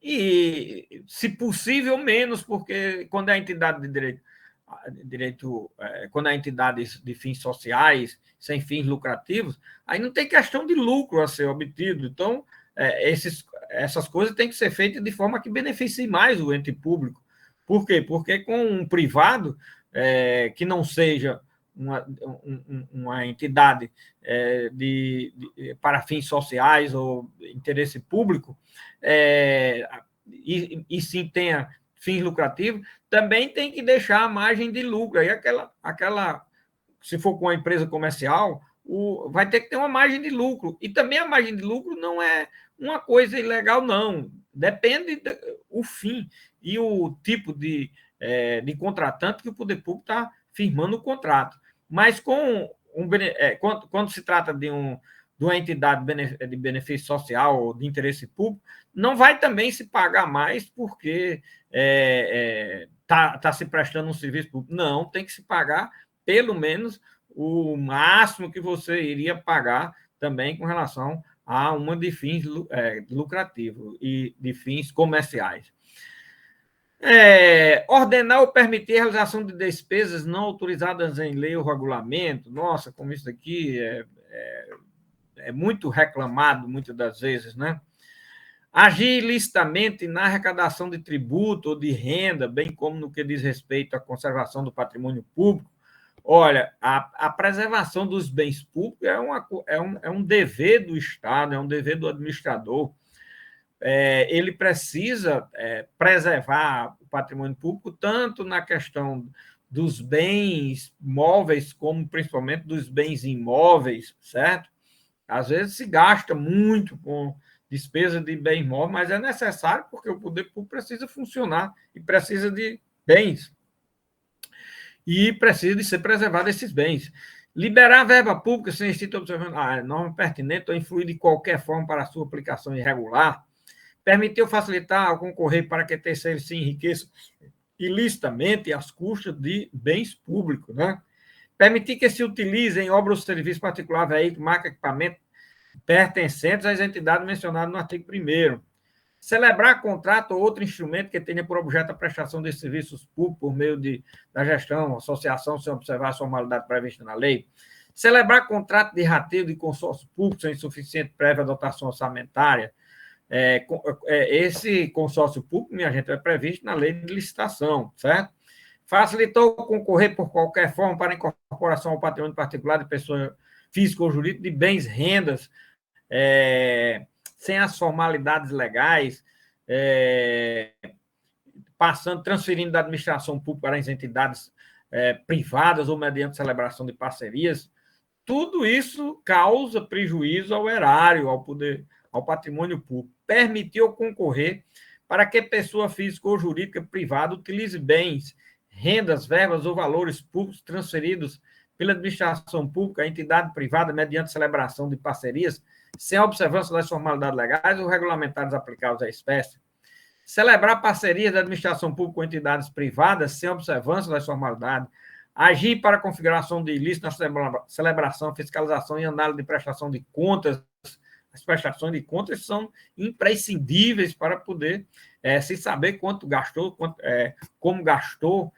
E, se possível, menos, porque quando a entidade de direito quando a entidade de fins sociais, sem fins lucrativos, aí não tem questão de lucro a ser obtido. Então, essas coisas têm que ser feitas de forma que beneficie mais o ente público. Por quê? Porque com um privado que não seja uma entidade para fins sociais ou interesse público, e sim tenha fins lucrativos, também tem que deixar a margem de lucro. Aí se for com uma empresa comercial, vai ter que ter uma margem de lucro. E também a margem de lucro não é uma coisa ilegal, não. Depende do fim e o tipo de contratante que o poder público está firmando o contrato. Mas quando se trata de uma entidade de benefício social ou de interesse público, não vai também se pagar mais porque está se prestando um serviço público. Não, tem que se pagar pelo menos o máximo que você iria pagar também com relação a uma de fins lucrativos e de fins comerciais. Ordenar ou permitir a realização de despesas não autorizadas em lei ou regulamento. Nossa, como isso aqui é muito reclamado, muitas das vezes, né? Agir ilicitamente na arrecadação de tributo ou de renda, bem como no que diz respeito à conservação do patrimônio público. Olha, a preservação dos bens públicos é um dever do Estado, é um dever do administrador. Ele precisa preservar o patrimônio público, tanto na questão dos bens móveis, como principalmente dos bens imóveis, certo? Às vezes se gasta muito com despesa de bem imóvel, mas é necessário porque o poder público precisa funcionar e precisa de bens. E precisa de ser preservado esses bens. Liberar a verba pública sem estar observando a norma pertinente ou influir de qualquer forma para a sua aplicação irregular. Permitir ou facilitar ao concorrer para que terceiros se enriqueçam ilicitamente às custas de bens públicos, né? Permitir que se utilizem obras ou serviços particulares, veículo, marca, equipamento pertencentes às entidades mencionadas no artigo 1º. Celebrar contrato ou outro instrumento que tenha por objeto a prestação de serviços públicos por meio da gestão, associação, sem observar a formalidade prevista na lei. Celebrar contrato de rateio de consórcio público sem suficiente prévia dotação orçamentária. Esse consórcio público, minha gente, é previsto na lei de licitação, certo? Facilitou concorrer por qualquer forma para incorporação ao patrimônio particular de pessoa física ou jurídica de bens, rendas, sem as formalidades legais, transferindo da administração pública para as entidades privadas ou mediante celebração de parcerias. Tudo isso causa prejuízo ao erário, ao patrimônio público. Permitiu concorrer para que pessoa física ou jurídica privada utilize bens, rendas, verbas ou valores públicos transferidos pela administração pública à entidade privada mediante celebração de parcerias, sem a observância das formalidades legais ou regulamentares aplicáveis à espécie. Celebrar parcerias da administração pública com entidades privadas, sem observância das formalidades. Agir para a configuração de ilícito na celebração, fiscalização e análise de prestação de contas. As prestações de contas são imprescindíveis para poder se saber quanto gastou, como gastou,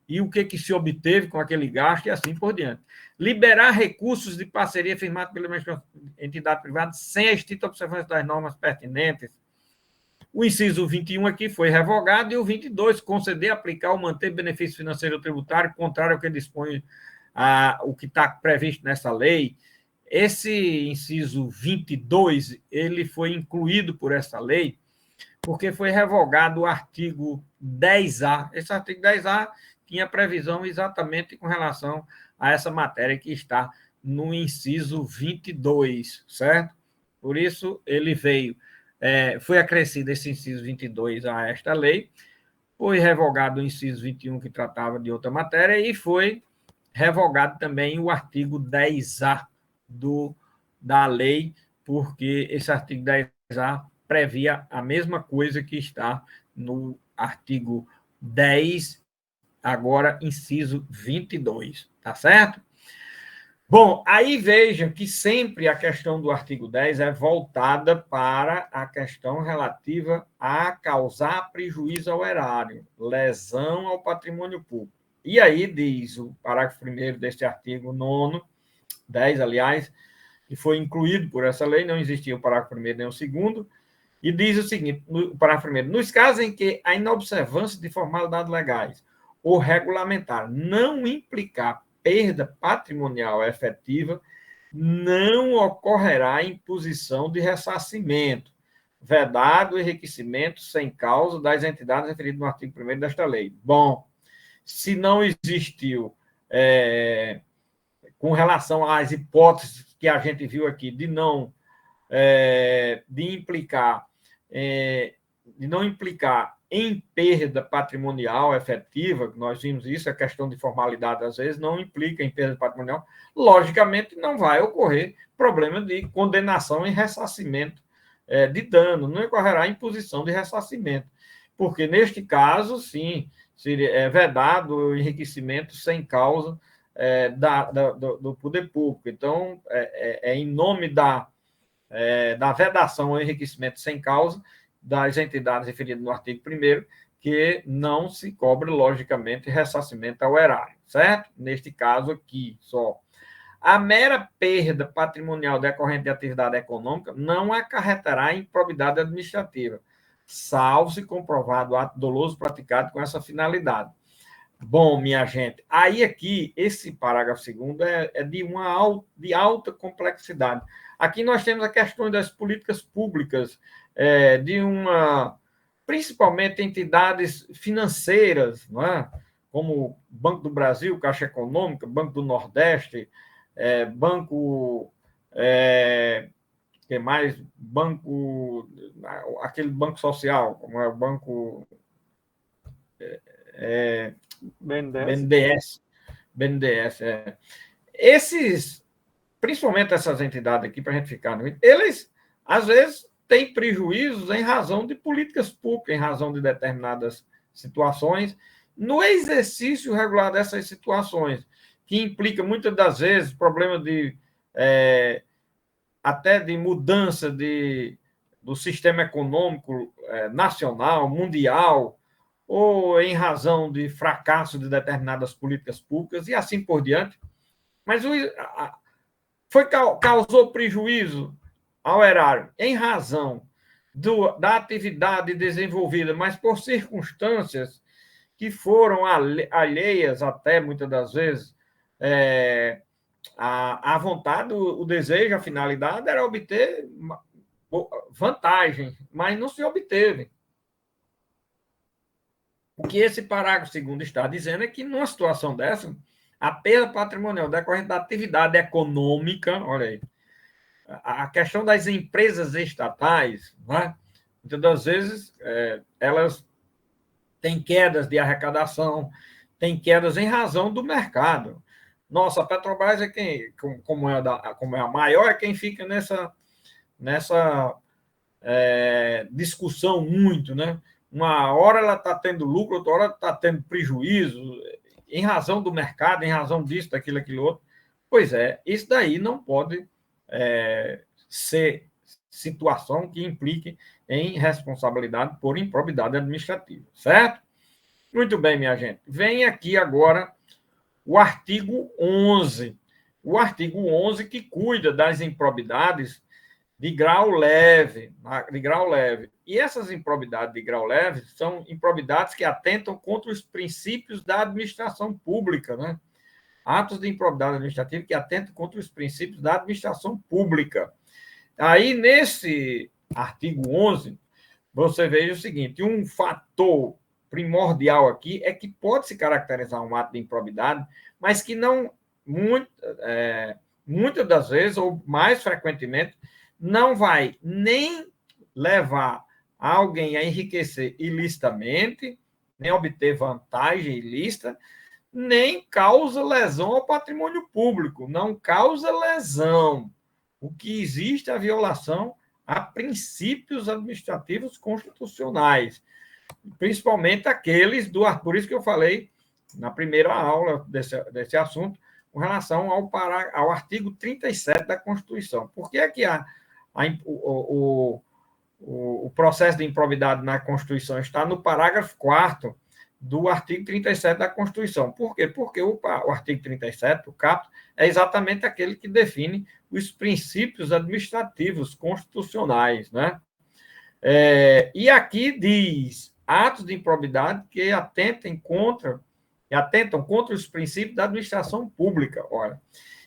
e o que se obteve com aquele gasto e assim por diante. Liberar recursos de parceria firmados pela entidade privada sem a estrita observância das normas pertinentes. O inciso 21 aqui foi revogado e o 22, conceder, aplicar ou manter benefício financeiro ou tributário, contrário ao que dispõe o que está previsto nessa lei. Esse inciso 22, ele foi incluído por essa lei porque foi revogado o artigo 10A. Esse artigo 10A tinha previsão exatamente com relação a essa matéria que está no inciso 22, certo? Por isso, ele foi acrescido esse inciso 22 a esta lei, foi revogado o inciso 21, que tratava de outra matéria, e foi revogado também o artigo 10A da lei, porque esse artigo 10A previa a mesma coisa que está no artigo 10, agora inciso 22, tá certo? Bom, aí veja que sempre a questão do artigo 10 é voltada para a questão relativa a causar prejuízo ao erário, lesão ao patrimônio público. E aí diz o parágrafo 1º deste artigo 9º, 10, aliás, que foi incluído por essa lei, não existia o parágrafo 1º nem o 2º, e diz o seguinte, no parágrafo 1º, nos casos em que a inobservância de formalidades legais ou regulamentar não implicar perda patrimonial efetiva, não ocorrerá imposição de ressarcimento, vedado o enriquecimento sem causa das entidades referidas no artigo 1º desta lei. Bom, se não existiu, com relação às hipóteses que a gente viu aqui, de não implicar em perda patrimonial efetiva, nós vimos isso, a questão de formalidade, às vezes, não implica em perda patrimonial, logicamente não vai ocorrer problema de condenação e ressarcimento de dano, não ocorrerá imposição de ressarcimento, porque, neste caso, sim, seria vedado o enriquecimento sem causa do poder público. Então, em nome da vedação ao enriquecimento sem causa, das entidades referidas no artigo 1º, que não se cobre, logicamente, ressarcimento ao erário, certo? Neste caso aqui, só. A mera perda patrimonial decorrente de atividade econômica não acarretará improbidade administrativa, salvo se comprovado o ato doloso praticado com essa finalidade. Bom, minha gente, aí aqui, esse parágrafo 2º é de alta complexidade. Aqui nós temos a questão das políticas públicas, principalmente entidades financeiras, não é? Como Banco do Brasil, Caixa Econômica, Banco do Nordeste, que mais? Aquele banco social, como é o banco BNDES. Principalmente essas entidades aqui, para a gente ficar, eles, às vezes, têm prejuízos em razão de políticas públicas, em razão de determinadas situações, no exercício regular dessas situações, que implica, muitas das vezes, problema até de mudança do sistema econômico nacional, mundial, ou em razão de fracasso de determinadas políticas públicas, e assim por diante. Mas causou prejuízo ao erário em razão da atividade desenvolvida, mas por circunstâncias que foram alheias até, muitas das vezes, a vontade, o desejo, a finalidade era obter vantagem, mas não se obteve. O que esse parágrafo 2º está dizendo é que, numa situação dessa, a perda patrimonial decorrente da atividade econômica, olha aí, a questão das empresas estatais, né? Muitas das vezes, elas têm quedas de arrecadação, têm quedas em razão do mercado. Nossa, a Petrobras é quem, como é a maior, é quem fica nessa discussão muito, né? Uma hora ela está tendo lucro, outra hora está tendo prejuízo, em razão do mercado, em razão disso, daquilo, aquilo outro. Pois é, isso daí não pode ser situação que implique em responsabilidade por improbidade administrativa, certo? Muito bem, minha gente. Vem aqui agora o artigo 11. O artigo 11 que cuida das improbidades de grau leve. E essas improbidades de grau leve são improbidades que atentam contra os princípios da administração pública, né? Atos de improbidade administrativa que atentam contra os princípios da administração pública. Aí, nesse artigo 11, você veja o seguinte: um fator primordial aqui é que pode se caracterizar um ato de improbidade, mas que não, muitas das vezes, ou mais frequentemente, não vai nem levar alguém a enriquecer ilicitamente, nem obter vantagem ilícita, nem causa lesão ao patrimônio público, não causa lesão. O que existe é a violação a princípios administrativos constitucionais, principalmente aqueles por isso que eu falei na primeira aula desse assunto, com relação ao artigo 37 da Constituição. Por que é que o processo de improbidade na Constituição está no parágrafo 4º do artigo 37 da Constituição? Por quê? Porque o artigo 37, o caput, é exatamente aquele que define os princípios administrativos constitucionais, né? E aqui diz atos de improbidade que atentam contra os princípios da administração pública. Olha.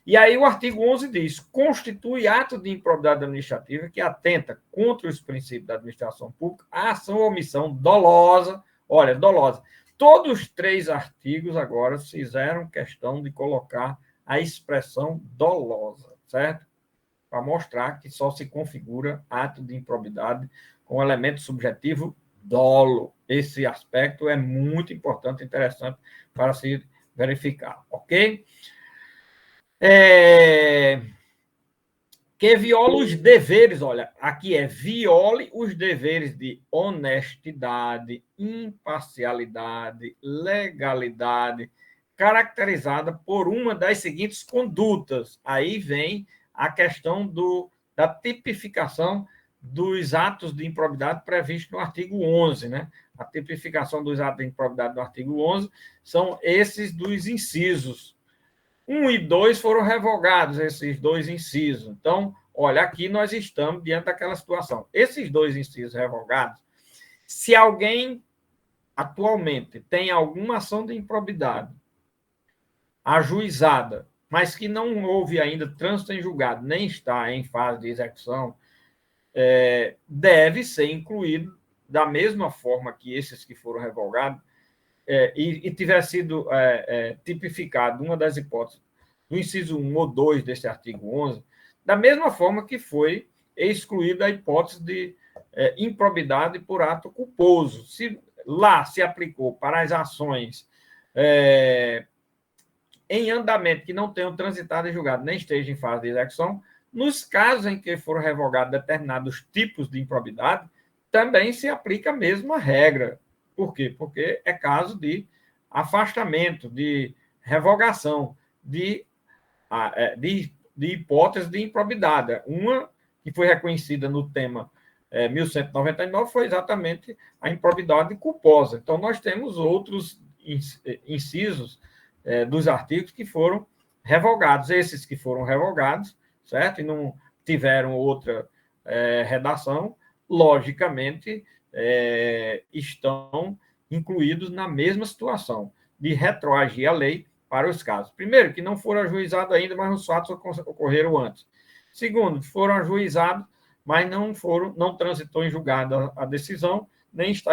E aí o artigo 11 diz: constitui ato de improbidade administrativa que atenta contra os princípios da administração pública a ação ou omissão dolosa. Olha, dolosa. Todos os 3 artigos agora fizeram questão de colocar a expressão dolosa, certo? Para mostrar que só se configura ato de improbidade com elemento subjetivo dolo. Esse aspecto é muito importante e interessante para se verificar, ok? Que viola os deveres, olha, aqui viole os deveres de honestidade, imparcialidade, legalidade, caracterizada por uma das seguintes condutas. Aí vem a questão da tipificação dos atos de improbidade previstos no artigo 11, né? A tipificação dos atos de improbidade do artigo 11 são esses dos incisos. 1 e 2 foram revogados, esses dois incisos. Então, olha, aqui nós estamos diante daquela situação. Esses dois incisos revogados, se alguém atualmente tem alguma ação de improbidade ajuizada, mas que não houve ainda trânsito em julgado, nem está em fase de execução, deve ser incluído da mesma forma que esses que foram revogados, e tiver sido tipificado uma das hipóteses do inciso 1 ou 2 desse artigo 11, da mesma forma que foi excluída a hipótese de improbidade por ato culposo. Se lá se aplicou para as ações em andamento que não tenham transitado em julgado nem estejam em fase de execução, nos casos em que foram revogados determinados tipos de improbidade, também se aplica a mesma regra. Por quê? Porque é caso de afastamento, de revogação, de hipótese de improbidade. Uma que foi reconhecida no tema 1199 foi exatamente a improbidade culposa. Então, nós temos outros incisos dos artigos que foram revogados. Esses que foram revogados, certo? E não tiveram outra redação, logicamente, estão incluídos na mesma situação de retroagir a lei para os casos. Primeiro, que não foram ajuizados ainda, mas os fatos ocorreram antes. Segundo, foram ajuizados, mas não transitou em julgado a decisão, nem está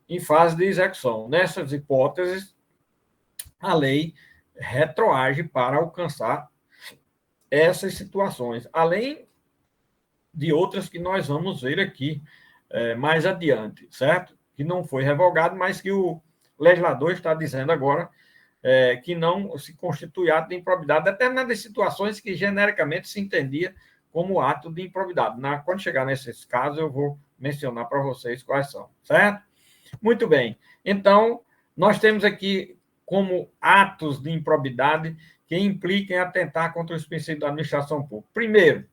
em fase de execução. Nessas hipóteses, a lei retroage para alcançar essas situações, além de outras que nós vamos ver aqui mais adiante, certo? Que não foi revogado, mas que o legislador está dizendo agora que não se constitui ato de improbidade, determinadas situações que genericamente se entendia como ato de improbidade. Quando chegar nesses casos, eu vou mencionar para vocês quais são, certo? Muito bem. Então, nós temos aqui como atos de improbidade que impliquem atentar contra os princípios da administração pública. Primeiro,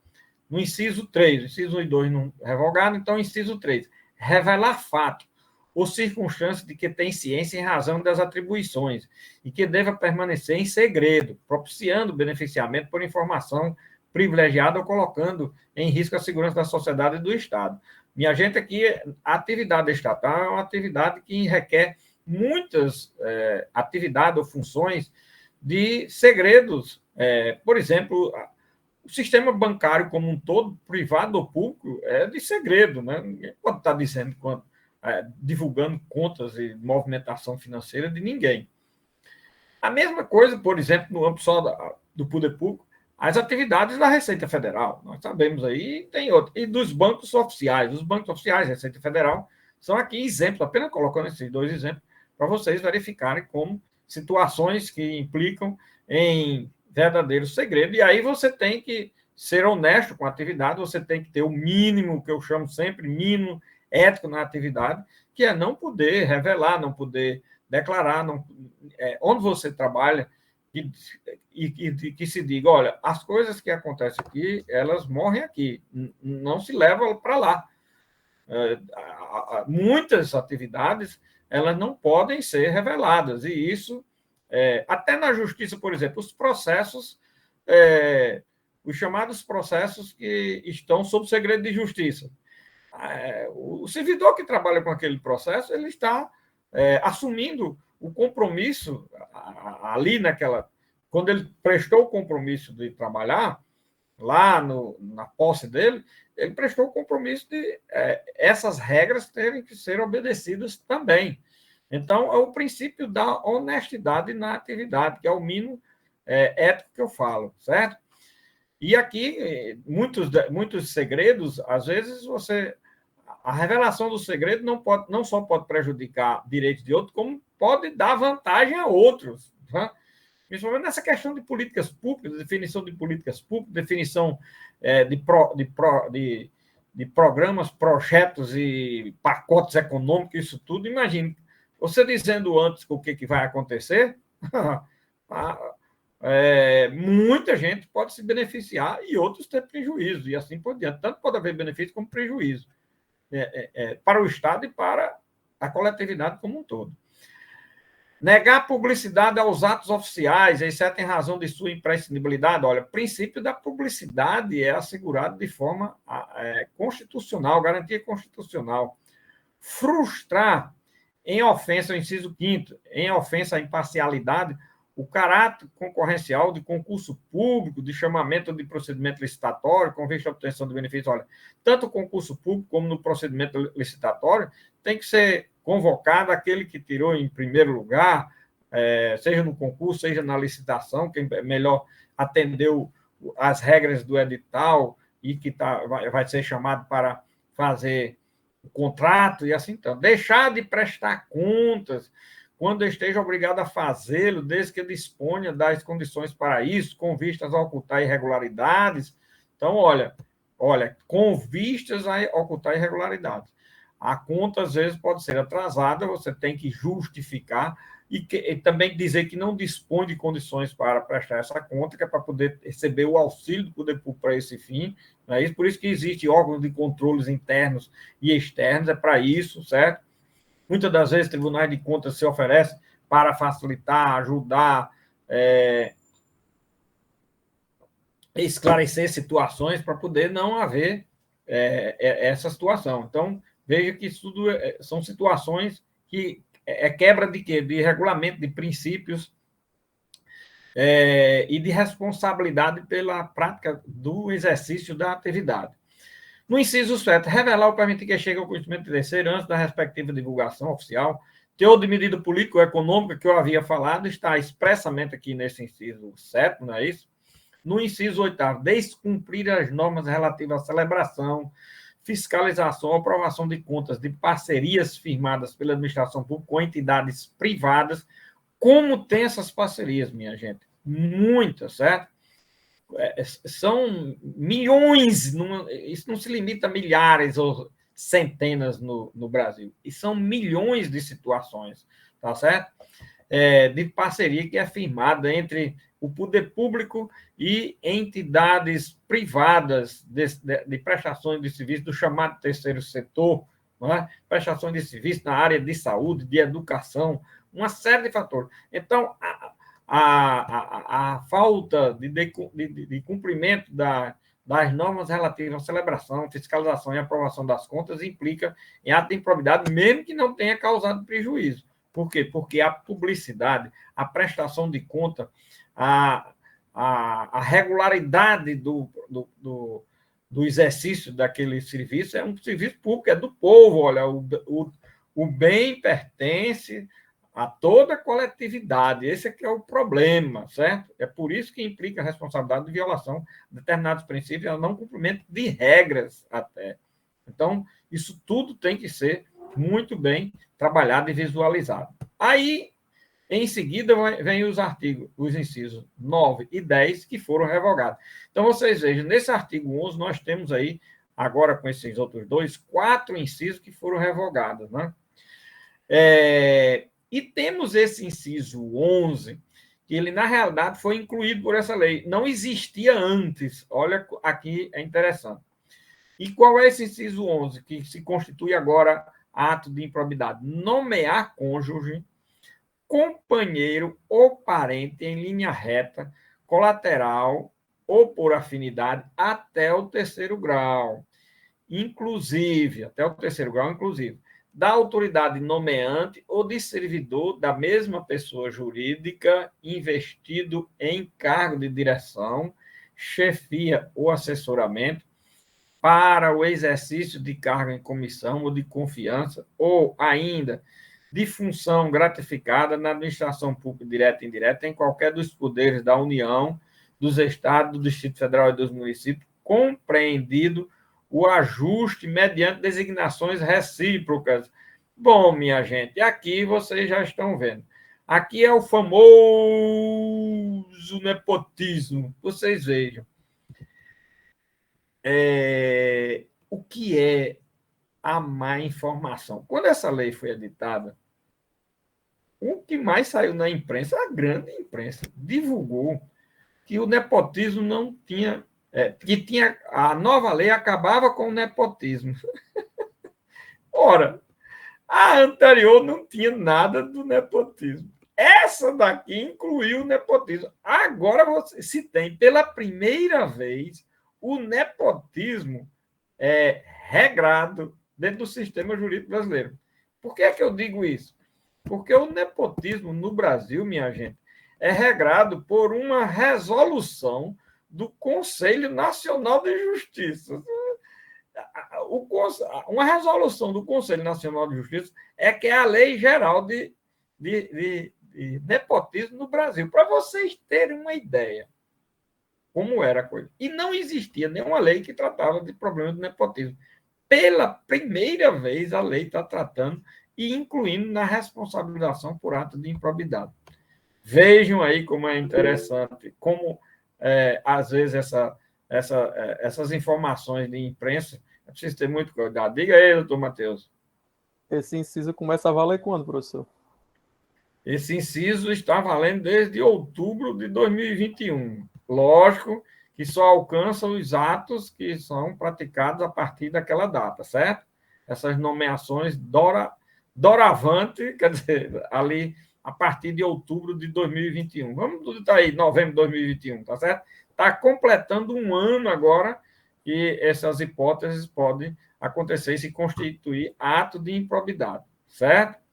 no inciso 3, inciso 1 e 2 não revogado, então, inciso 3, revelar fato ou circunstância de que tem ciência em razão das atribuições e que deva permanecer em segredo, propiciando beneficiamento por informação privilegiada ou colocando em risco a segurança da sociedade e do Estado. Minha gente, aqui, a atividade estatal é uma atividade que requer muitas atividades ou funções de segredos. Por exemplo, o sistema bancário como um todo, privado ou público, é de segredo, né? Ninguém pode estar dizendo divulgando contas e movimentação financeira de ninguém. A mesma coisa, por exemplo, no âmbito só do poder público, as atividades da Receita Federal, nós sabemos aí, tem outro, e dos bancos oficiais. Os bancos oficiais, Receita Federal, são aqui exemplos, apenas colocando esses dois exemplos, para vocês verificarem como situações que implicam em verdadeiro segredo, e aí você tem que ser honesto com a atividade, você tem que ter o mínimo, que eu chamo sempre mínimo ético na atividade, que é não poder revelar, não poder declarar, onde você trabalha, e que se diga, olha, as coisas que acontecem aqui, elas morrem aqui, não se levam para lá. Muitas atividades, elas não podem ser reveladas, e isso, até na justiça, por exemplo, os processos, os chamados processos que estão sob segredo de justiça. O servidor que trabalha com aquele processo, ele está assumindo o compromisso ali quando ele prestou o compromisso de trabalhar, lá na posse dele, ele prestou o compromisso de essas regras terem que ser obedecidas também. Então, é o princípio da honestidade na atividade, que é o mínimo ético que eu falo, certo? E aqui, muitos segredos, às vezes, a revelação do segredo não só pode prejudicar direitos de outros, como pode dar vantagem a outros, né? Principalmente nessa questão de políticas públicas, definição de políticas públicas, definição de programas, projetos e pacotes econômicos, isso tudo. Imagine, você dizendo antes o que vai acontecer, muita gente pode se beneficiar e outros ter prejuízo, e assim por diante. Tanto pode haver benefício como prejuízo para o Estado e para a coletividade como um todo. Negar publicidade aos atos oficiais, exceto em razão de sua imprescindibilidade. Olha, o princípio da publicidade é assegurado de forma constitucional, garantia constitucional. Frustrar, em ofensa ao inciso 5º, em ofensa à imparcialidade, o caráter concorrencial de concurso público, de chamamento de procedimento licitatório, com vista à obtenção de benefício. Olha, tanto o concurso público como no procedimento licitatório, tem que ser convocado aquele que tirou em primeiro lugar, seja no concurso, seja na licitação, quem melhor atendeu as regras do edital e que vai ser chamado para fazer o contrato e assim então. Deixar de prestar contas quando esteja obrigado a fazê-lo, desde que disponha das condições para isso, com vistas a ocultar irregularidades. Então, olha, com vistas a ocultar irregularidades. A conta, às vezes, pode ser atrasada, você tem que justificar e também dizer que não dispõe de condições para prestar essa conta, que é para poder receber o auxílio do poder público para esse fim. Não é isso? Por isso que existe órgãos de controles internos e externos, é para isso, certo? Muitas das vezes, tribunais de contas se oferecem para facilitar, ajudar, esclarecer situações para poder não haver essa situação. Então, veja que isso tudo são situações que quebra de quê? De regulamento, de princípios e de responsabilidade pela prática do exercício da atividade. No inciso 7, revelar ou permitir que chegue ao conhecimento de terceiro antes da respectiva divulgação oficial. Teor de medida político-econômica que eu havia falado está expressamente aqui nesse inciso 7, não é isso? No inciso 8, descumprir as normas relativas à celebração, fiscalização ou aprovação de contas de parcerias firmadas pela administração pública com entidades privadas. Como tem essas parcerias, minha gente? Muitas, certo? São milhões, isso não se limita a milhares ou centenas no Brasil, e são milhões de situações, tá certo? De parceria que é firmada entre o poder público e entidades privadas de prestações de serviço do chamado terceiro setor, não é? Prestações de serviço na área de saúde, de educação, uma série de fatores. Então, a falta de cumprimento das normas relativas à celebração, fiscalização e aprovação das contas implica em ato de improbidade, mesmo que não tenha causado prejuízo. Por quê? Porque a publicidade, a prestação de conta, a regularidade do exercício daquele serviço é um serviço público, é do povo. Olha, o bem pertence a toda a coletividade. Esse é que é o problema, certo? É por isso que implica a responsabilidade de violação de determinados princípios, a não cumprimento de regras até. Então, isso tudo tem que ser muito bem trabalhado e visualizado. Aí, em seguida, vem os artigos, os incisos 9 e 10, que foram revogados. Então, vocês vejam, nesse artigo 11, nós temos aí, agora com esses outros dois, 4 incisos que foram revogados, né? E temos esse inciso 11, que ele, na realidade, foi incluído por essa lei. Não existia antes. Olha, aqui é interessante. E qual é esse inciso 11, que se constitui agora ato de improbidade? Nomear cônjuge, companheiro ou parente em linha reta, colateral ou por afinidade até o terceiro grau. Inclusive, até o terceiro grau, inclusive, da autoridade nomeante ou de servidor da mesma pessoa jurídica investido em cargo de direção, chefia ou assessoramento para o exercício de cargo em comissão ou de confiança, ou ainda de função gratificada na administração pública direta e indireta em qualquer dos poderes da União, dos Estados, do Distrito Federal e dos municípios, compreendido o ajuste mediante designações recíprocas. Bom, minha gente, aqui vocês já estão vendo. Aqui é o famoso nepotismo. Vocês vejam. O que é a má informação? Quando essa lei foi editada, o que mais saiu na imprensa, a grande imprensa, divulgou que o nepotismo não tinha, que tinha a nova lei acabava com o nepotismo. Ora, a anterior não tinha nada do nepotismo. Essa daqui incluiu o nepotismo. Agora se tem pela primeira vez o nepotismo regrado dentro do sistema jurídico brasileiro. Por que é que eu digo isso? Porque o nepotismo no Brasil, minha gente, é regrado por uma resolução do Conselho Nacional de Justiça. Uma resolução do Conselho Nacional de Justiça é que é a lei geral de nepotismo no Brasil. Para vocês terem uma ideia como era a coisa. E não existia nenhuma lei que tratava de problema de nepotismo. Pela primeira vez, a lei está tratando e incluindo na responsabilização por ato de improbidade. Vejam aí como é interessante, como, às vezes, essas informações de imprensa, é preciso ter muito cuidado. Diga aí, doutor Matheus. Esse inciso começa a valer quando, professor? Esse inciso está valendo desde outubro de 2021. Lógico que só alcança os atos que são praticados a partir daquela data, certo? Essas nomeações doravante, quer dizer, ali a partir de outubro de 2021. Vamos estar aí, novembro de 2021, tá certo? Está completando um ano agora que essas hipóteses podem acontecer e se constituir ato de improbidade, certo?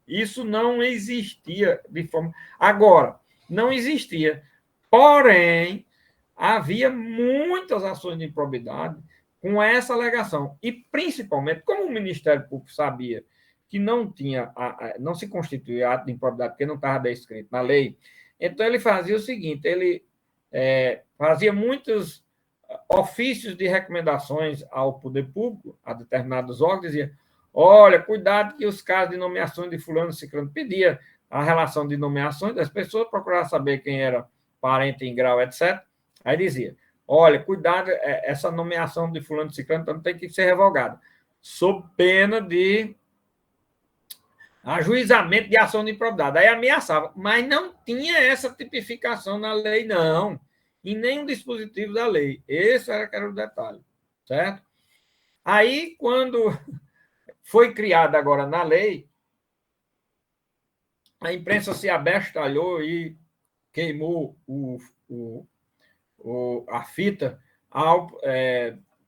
Isso não existia de forma. Agora, não existia. Porém, havia muitas ações de improbidade com essa alegação. E, principalmente, como o Ministério Público sabia que não se constituía ato de improbidade, porque não estava descrito na lei, então ele fazia o seguinte: ele fazia muitos ofícios de recomendações ao poder público, a determinados órgãos, dizia: olha, cuidado que os casos de nomeações de fulano e ciclano, pedia a relação de nomeações das pessoas, procurava saber quem era parente em grau, etc. Aí dizia: olha, cuidado, essa nomeação de fulano e ciclano então tem que ser revogada, sob pena de ajuizamento de ação de improbidade. Aí ameaçava, mas não tinha essa tipificação na lei, não, em nenhum dispositivo da lei. Esse era o detalhe, certo? Aí, quando foi criada agora na lei, a imprensa se abestalhou e queimou a fita ao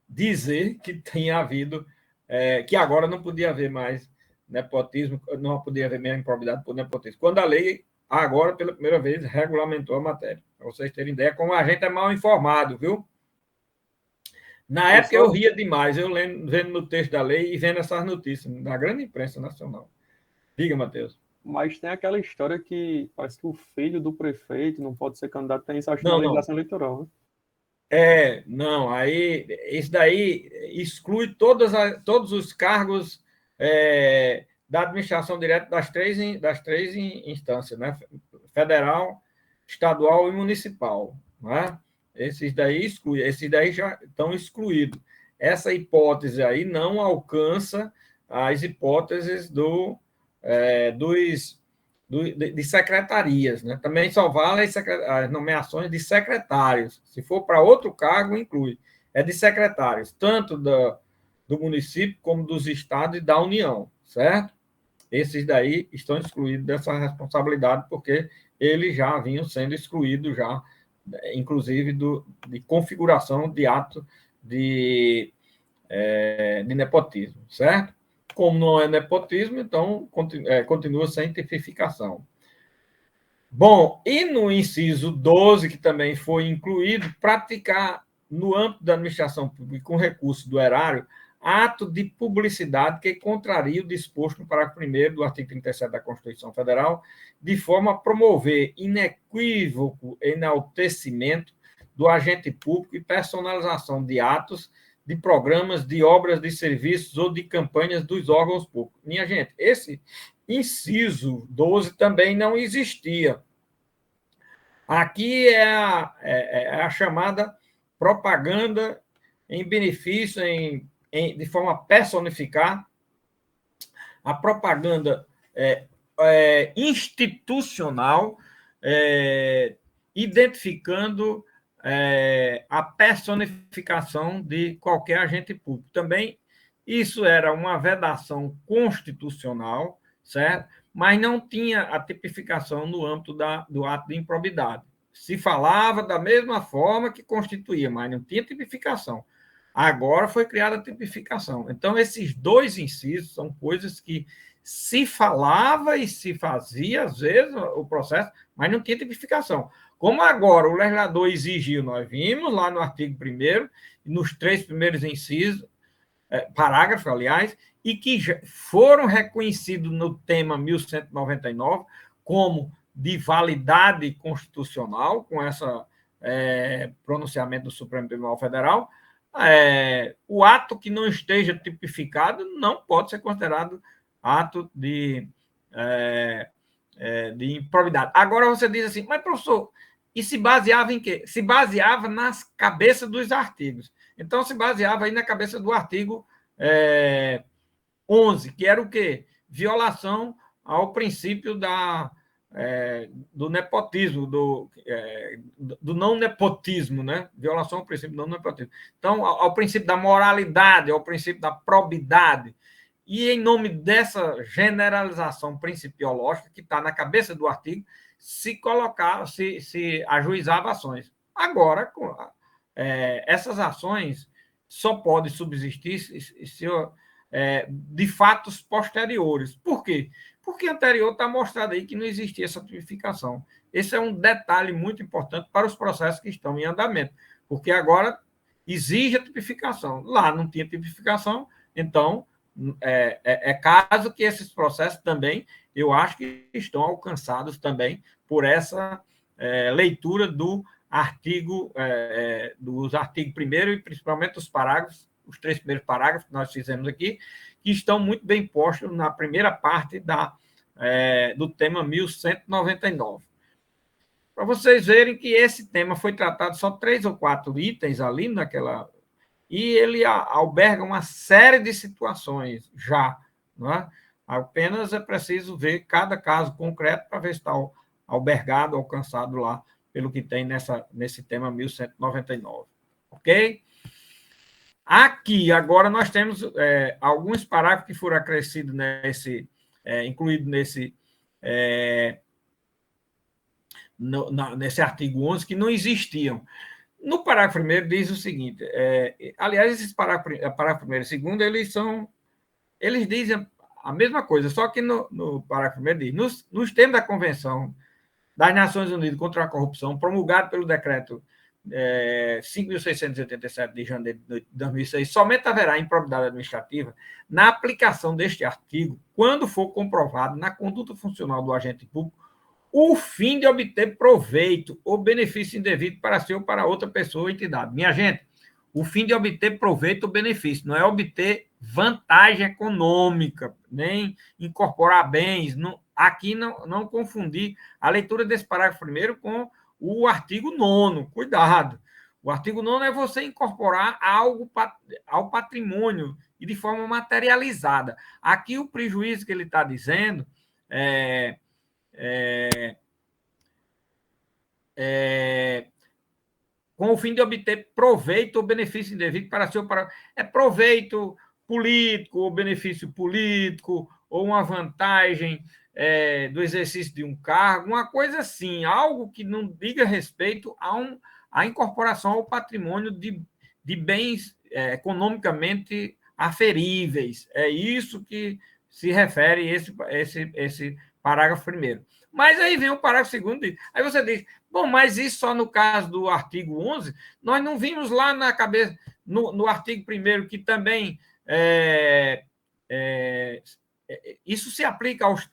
dizer que tinha havido, que agora não podia haver mais nepotismo, não podia haver mais improbidade por nepotismo. Quando a lei, agora, pela primeira vez, regulamentou a matéria. Para vocês terem ideia, como a gente é mal informado, viu? Na época eu ria demais, eu vendo no texto da lei e vendo essas notícias da grande imprensa nacional. Diga, Matheus. Mas tem aquela história que parece que o filho do prefeito não pode ser candidato, tem isso, acho, na legislação eleitoral, né? Não, aí isso daí exclui todos os cargos da administração direta das três instâncias, né? Federal, estadual e municipal, né? Esses daí já estão excluídos. Essa hipótese aí não alcança as hipóteses de secretarias, né? Também só vale as nomeações de secretários. Se for para outro cargo, inclui. É de secretários, tanto do município como dos estados e da União, certo? Esses daí estão excluídos dessa responsabilidade, porque eles já vinham sendo excluídos, já, inclusive, de configuração de ato de nepotismo, certo? Como não é nepotismo, então continua sem tipificação. Bom, e no inciso 12, que também foi incluído, praticar, no âmbito da administração pública, com recurso do erário, ato de publicidade que contraria o disposto no parágrafo 1º do artigo 37 da Constituição Federal, de forma a promover inequívoco enaltecimento do agente público e personalização de atos, de programas, de obras, de serviços ou de campanhas dos órgãos públicos. Minha gente, esse inciso 12 também não existia. Aqui é a chamada propaganda em benefício, de forma a personificar a propaganda institucional, identificando a personificação de qualquer agente público. Também isso era uma vedação constitucional, certo? Mas não tinha a tipificação no âmbito do ato de improbidade. Se falava da mesma forma que constituía, mas não tinha tipificação. Agora foi criada a tipificação. Então, esses dois incisos são coisas que se falava e se fazia, às vezes, o processo, mas não tinha tipificação. Como agora o legislador exigiu, nós vimos lá no artigo 1º, nos 3 primeiros incisos, parágrafos, aliás, e que foram reconhecidos no tema 1199 como de validade constitucional, com esse pronunciamento do Supremo Tribunal Federal, o ato que não esteja tipificado não pode ser considerado ato de improbidade. Agora você diz assim, mas, professor, e se baseava em quê? Se baseava nas cabeças dos artigos. Então, se baseava aí na cabeça do artigo 11, que era o quê? Violação ao princípio do nepotismo, do não nepotismo, né? Violação ao princípio do não nepotismo. Então, ao princípio da moralidade, ao princípio da probidade. E, em nome dessa generalização principiológica que está na cabeça do artigo, se ajuizava ações. Agora, essas ações só podem subsistir de fatos posteriores. Por quê? Porque anterior está mostrado aí que não existia essa tipificação. Esse é um detalhe muito importante para os processos que estão em andamento, porque agora exige a tipificação. Lá não tinha tipificação, então caso que esses processos também, eu acho que estão alcançados também por essa leitura do artigo, dos artigos 1º e principalmente os parágrafos, os 3 primeiros parágrafos que nós fizemos aqui, que estão muito bem postos na primeira parte do tema 1199. Para vocês verem que esse tema foi tratado só 3 ou 4 itens ali naquela... E ele alberga uma série de situações já. Não é? Apenas é preciso ver cada caso concreto para ver se está albergado, alcançado lá, pelo que tem nesse tema 1199. Ok? Aqui, agora, nós temos alguns parágrafos que foram acrescidos incluídos nesse artigo 11, que não existiam. No parágrafo 1º diz o seguinte, aliás, esses parágrafo 1º e 2º, eles dizem a mesma coisa, só que no parágrafo 1º diz, nos termos da Convenção das Nações Unidas contra a Corrupção, promulgado pelo decreto 5.687 de janeiro de 2006, somente haverá improbidade administrativa na aplicação deste artigo quando for comprovado na conduta funcional do agente público o fim de obter proveito ou benefício indevido para si ou para outra pessoa ou entidade. Minha gente, o fim de obter proveito ou benefício, não é obter vantagem econômica, nem incorporar bens. Aqui não confundir a leitura desse parágrafo 1º com o artigo 9º. Cuidado. O artigo 9º é você incorporar algo ao patrimônio e de forma materializada. Aqui o prejuízo que ele está dizendo com o fim de obter proveito ou benefício indevido para si ou para... proveito político ou benefício político ou uma vantagem do exercício de um cargo, uma coisa assim, algo que não diga respeito à incorporação ao patrimônio de bens economicamente aferíveis. É isso que se refere esse parágrafo 1º. Mas aí vem o parágrafo 2º, aí você diz, bom, mas isso só no caso do artigo 11, nós não vimos lá na cabeça, no artigo 1º, que também isso se aplica às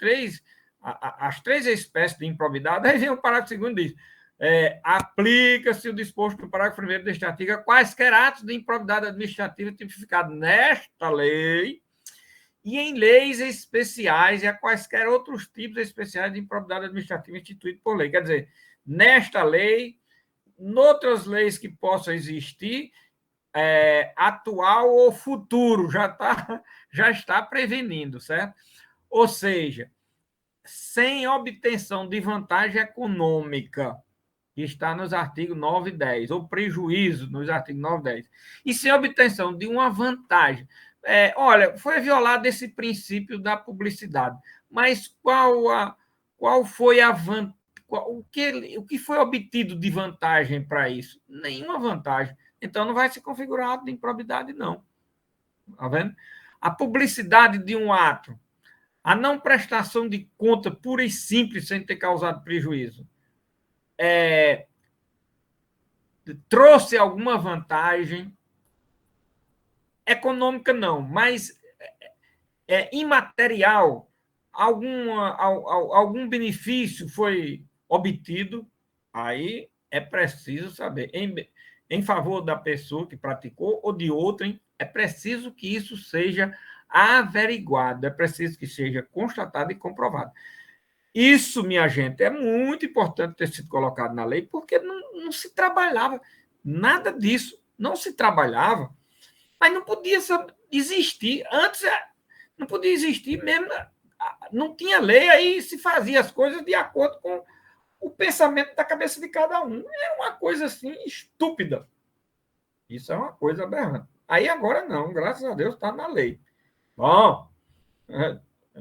3 espécies de improbidade. Aí vem o parágrafo 2º e diz, aplica-se o disposto do parágrafo 1º deste artigo a quaisquer atos de improbidade administrativa tipificados nesta lei e em leis especiais e a quaisquer outros tipos especiais de improbidade administrativa instituídos por lei. Quer dizer, nesta lei, noutras leis que possam existir, atual ou futuro, já está prevenindo, certo? Ou seja, sem obtenção de vantagem econômica, que está nos artigos 9 e 10, ou prejuízo nos artigos 9 e 10, e sem obtenção de uma vantagem. Olha, foi violado esse princípio da publicidade, mas qual foi a vantagem? O que foi obtido de vantagem para isso? Nenhuma vantagem. Então, não vai ser configurado de improbidade, não. Está vendo? A publicidade de um ato, a não prestação de conta pura e simples, sem ter causado prejuízo, trouxe alguma vantagem econômica, não, mas imaterial, algum benefício foi obtido, aí é preciso saber. Em favor da pessoa que praticou ou de outrem, é preciso que isso seja averiguado, é preciso que seja constatado e comprovado. Isso, minha gente, é muito importante ter sido colocado na lei, porque não se trabalhava nada disso, não se trabalhava, mas não podia existir. Antes, não podia existir mesmo, não tinha lei, aí se fazia as coisas de acordo com o pensamento da cabeça de cada um. É uma coisa assim estúpida. Isso é uma coisa aberrante. Aí agora não, graças a Deus está na lei. Bom,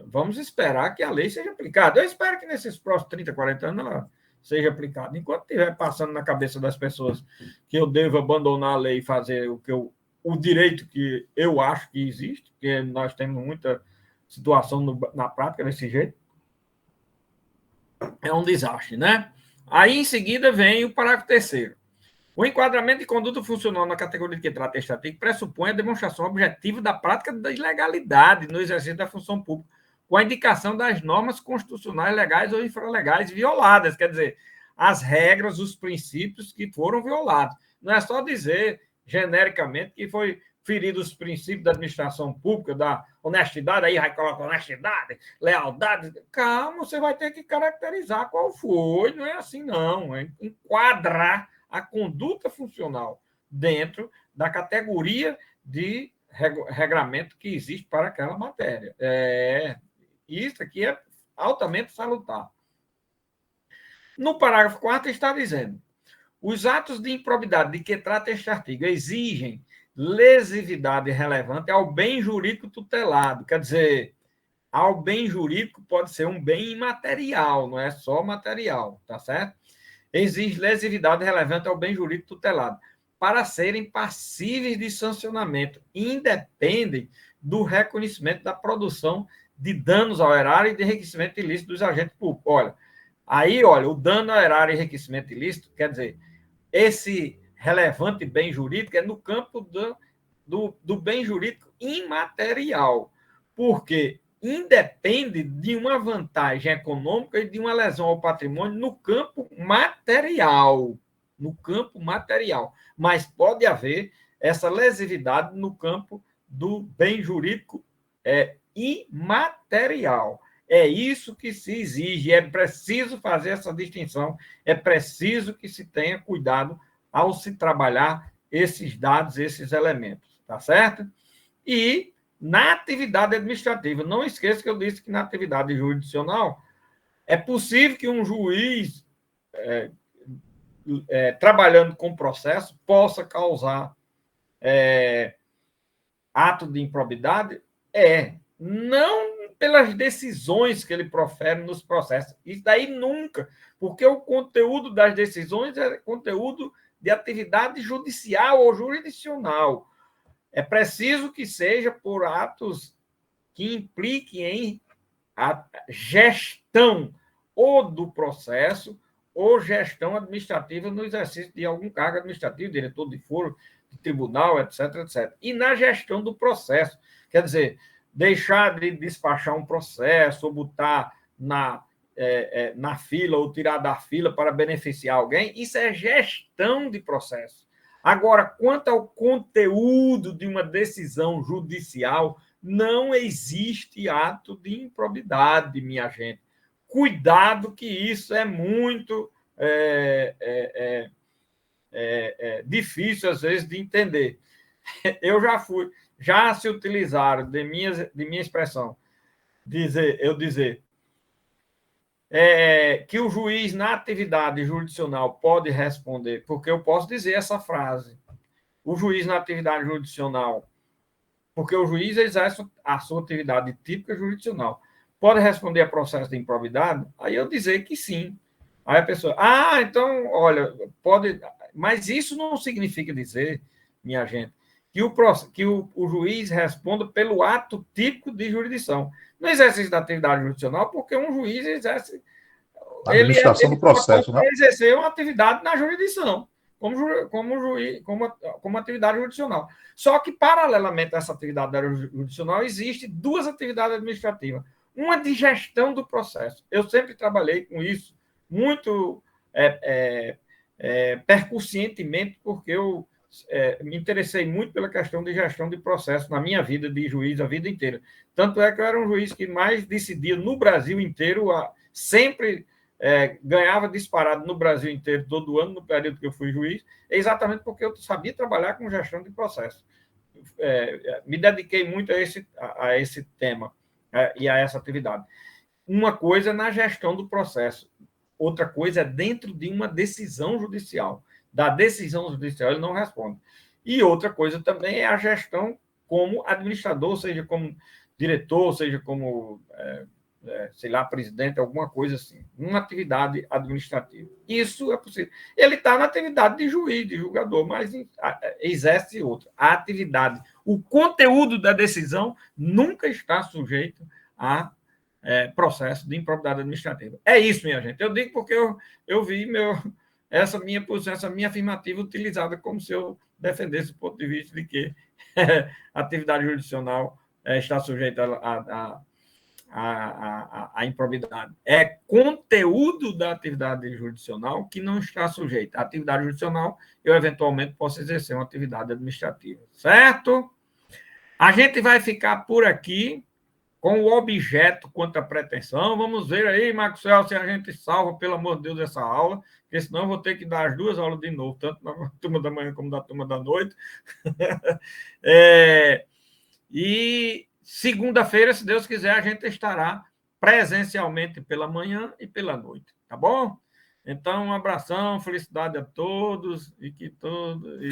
vamos esperar que a lei seja aplicada. Eu espero que nesses próximos 30, 40 anos ela seja aplicada. Enquanto estiver passando na cabeça das pessoas que eu devo abandonar a lei e fazer o direito que eu acho que existe, porque nós temos muita situação na prática desse jeito, é um desastre, né? Aí, em seguida, vem o parágrafo 3º. O enquadramento de conduta funcional na categoria de que trata este artigo pressupõe a demonstração objetiva da prática da ilegalidade no exercício da função pública, com a indicação das normas constitucionais legais ou infralegais violadas, quer dizer, as regras, os princípios que foram violados. Não é só dizer genericamente que foi ferido os princípios da administração pública, da honestidade, aí vai colocar honestidade, lealdade. Calma, você vai ter que caracterizar qual foi, não é assim não, é enquadrar a conduta funcional dentro da categoria de regramento que existe para aquela matéria. Isso aqui é altamente salutar. No parágrafo 4º está dizendo: os atos de improbidade de que trata este artigo exigem lesividade relevante ao bem jurídico tutelado. Quer dizer, ao bem jurídico pode ser um bem imaterial, não é só material, tá certo? Exige lesividade relevante ao bem jurídico tutelado para serem passíveis de sancionamento, independem do reconhecimento da produção de danos ao erário e de enriquecimento ilícito dos agentes públicos. Olha, o dano ao erário e enriquecimento ilícito, quer dizer, esse relevante bem jurídico é no campo do bem jurídico imaterial, porque independe de uma vantagem econômica e de uma lesão ao patrimônio no campo material. No campo material. Mas pode haver essa lesividade no campo do bem jurídico imaterial. É isso que se exige, é preciso fazer essa distinção, é preciso que se tenha cuidado ao se trabalhar esses dados, esses elementos, tá certo? E na atividade administrativa, não esqueça que eu disse que na atividade jurisdicional é possível que um juiz trabalhando com processo possa causar ato de improbidade, não pelas decisões que ele profere nos processos. Isso daí nunca, porque o conteúdo das decisões é conteúdo de atividade judicial ou jurisdicional. É preciso que seja por atos que impliquem em a gestão ou do processo ou gestão administrativa no exercício de algum cargo administrativo, diretor de foro, de tribunal, etc, etc. E na gestão do processo, quer dizer, deixar de despachar um processo ou botar na fila ou tirar da fila para beneficiar alguém, isso é gestão de processo. Agora, quanto ao conteúdo de uma decisão judicial, não existe ato de improbidade, minha gente. Cuidado que isso é muito difícil, às vezes, de entender. Já se utilizaram de minha expressão, eu dizer, que o juiz, na atividade jurisdicional, pode responder, porque eu posso dizer essa frase. O juiz, na atividade jurisdicional, porque o juiz exerce a sua atividade típica jurisdicional, pode responder a processo de improbidade? Aí eu dizer que sim. Aí a pessoa, então, olha, pode... Mas isso não significa dizer, minha gente, que o juiz responda pelo ato típico de jurisdição. Não exercício da atividade jurisdicional, porque um juiz exerce... A administração do processo, né? Exercer uma atividade na jurisdição, como atividade jurisdicional. Só que, paralelamente a essa atividade jurisdicional, existe duas atividades administrativas. Uma de gestão do processo. Eu sempre trabalhei com isso muito percussientemente, porque eu me interessei muito pela questão de gestão de processo na minha vida de juiz a vida inteira. Tanto é que eu era um juiz que mais decidia no Brasil inteiro, sempre ganhava disparado no Brasil inteiro todo ano, no período que eu fui juiz, exatamente porque eu sabia trabalhar com gestão de processo. Me dediquei muito a esse tema e a essa atividade. Uma coisa é na gestão do processo, outra coisa é dentro de uma decisão judicial. Da decisão judicial ele não responde. E outra coisa também é a gestão como administrador, seja como diretor, seja como, sei lá, presidente, alguma coisa assim. Uma atividade administrativa. Isso é possível. Ele está na atividade de juiz, de julgador, mas exerce outra. A atividade, o conteúdo da decisão nunca está sujeito a processo de improbidade administrativa. É isso, minha gente. Eu digo porque eu vi essa minha posição, essa minha afirmativa utilizada como se eu defendesse o ponto de vista de que a atividade jurisdicional está sujeita à improbidade. É conteúdo da atividade jurisdicional que não está sujeito. A atividade jurisdicional, eu eventualmente posso exercer uma atividade administrativa. Certo? A gente vai ficar por aqui com o objeto quanto à pretensão. Vamos ver aí, Maxwell, se a gente salva, pelo amor de Deus, essa aula, porque senão eu vou ter que dar as duas aulas de novo, tanto na turma da manhã como na turma da noite. E segunda-feira, se Deus quiser, a gente estará presencialmente pela manhã e pela noite, tá bom? Então, um abração, felicidade a todos e que todos...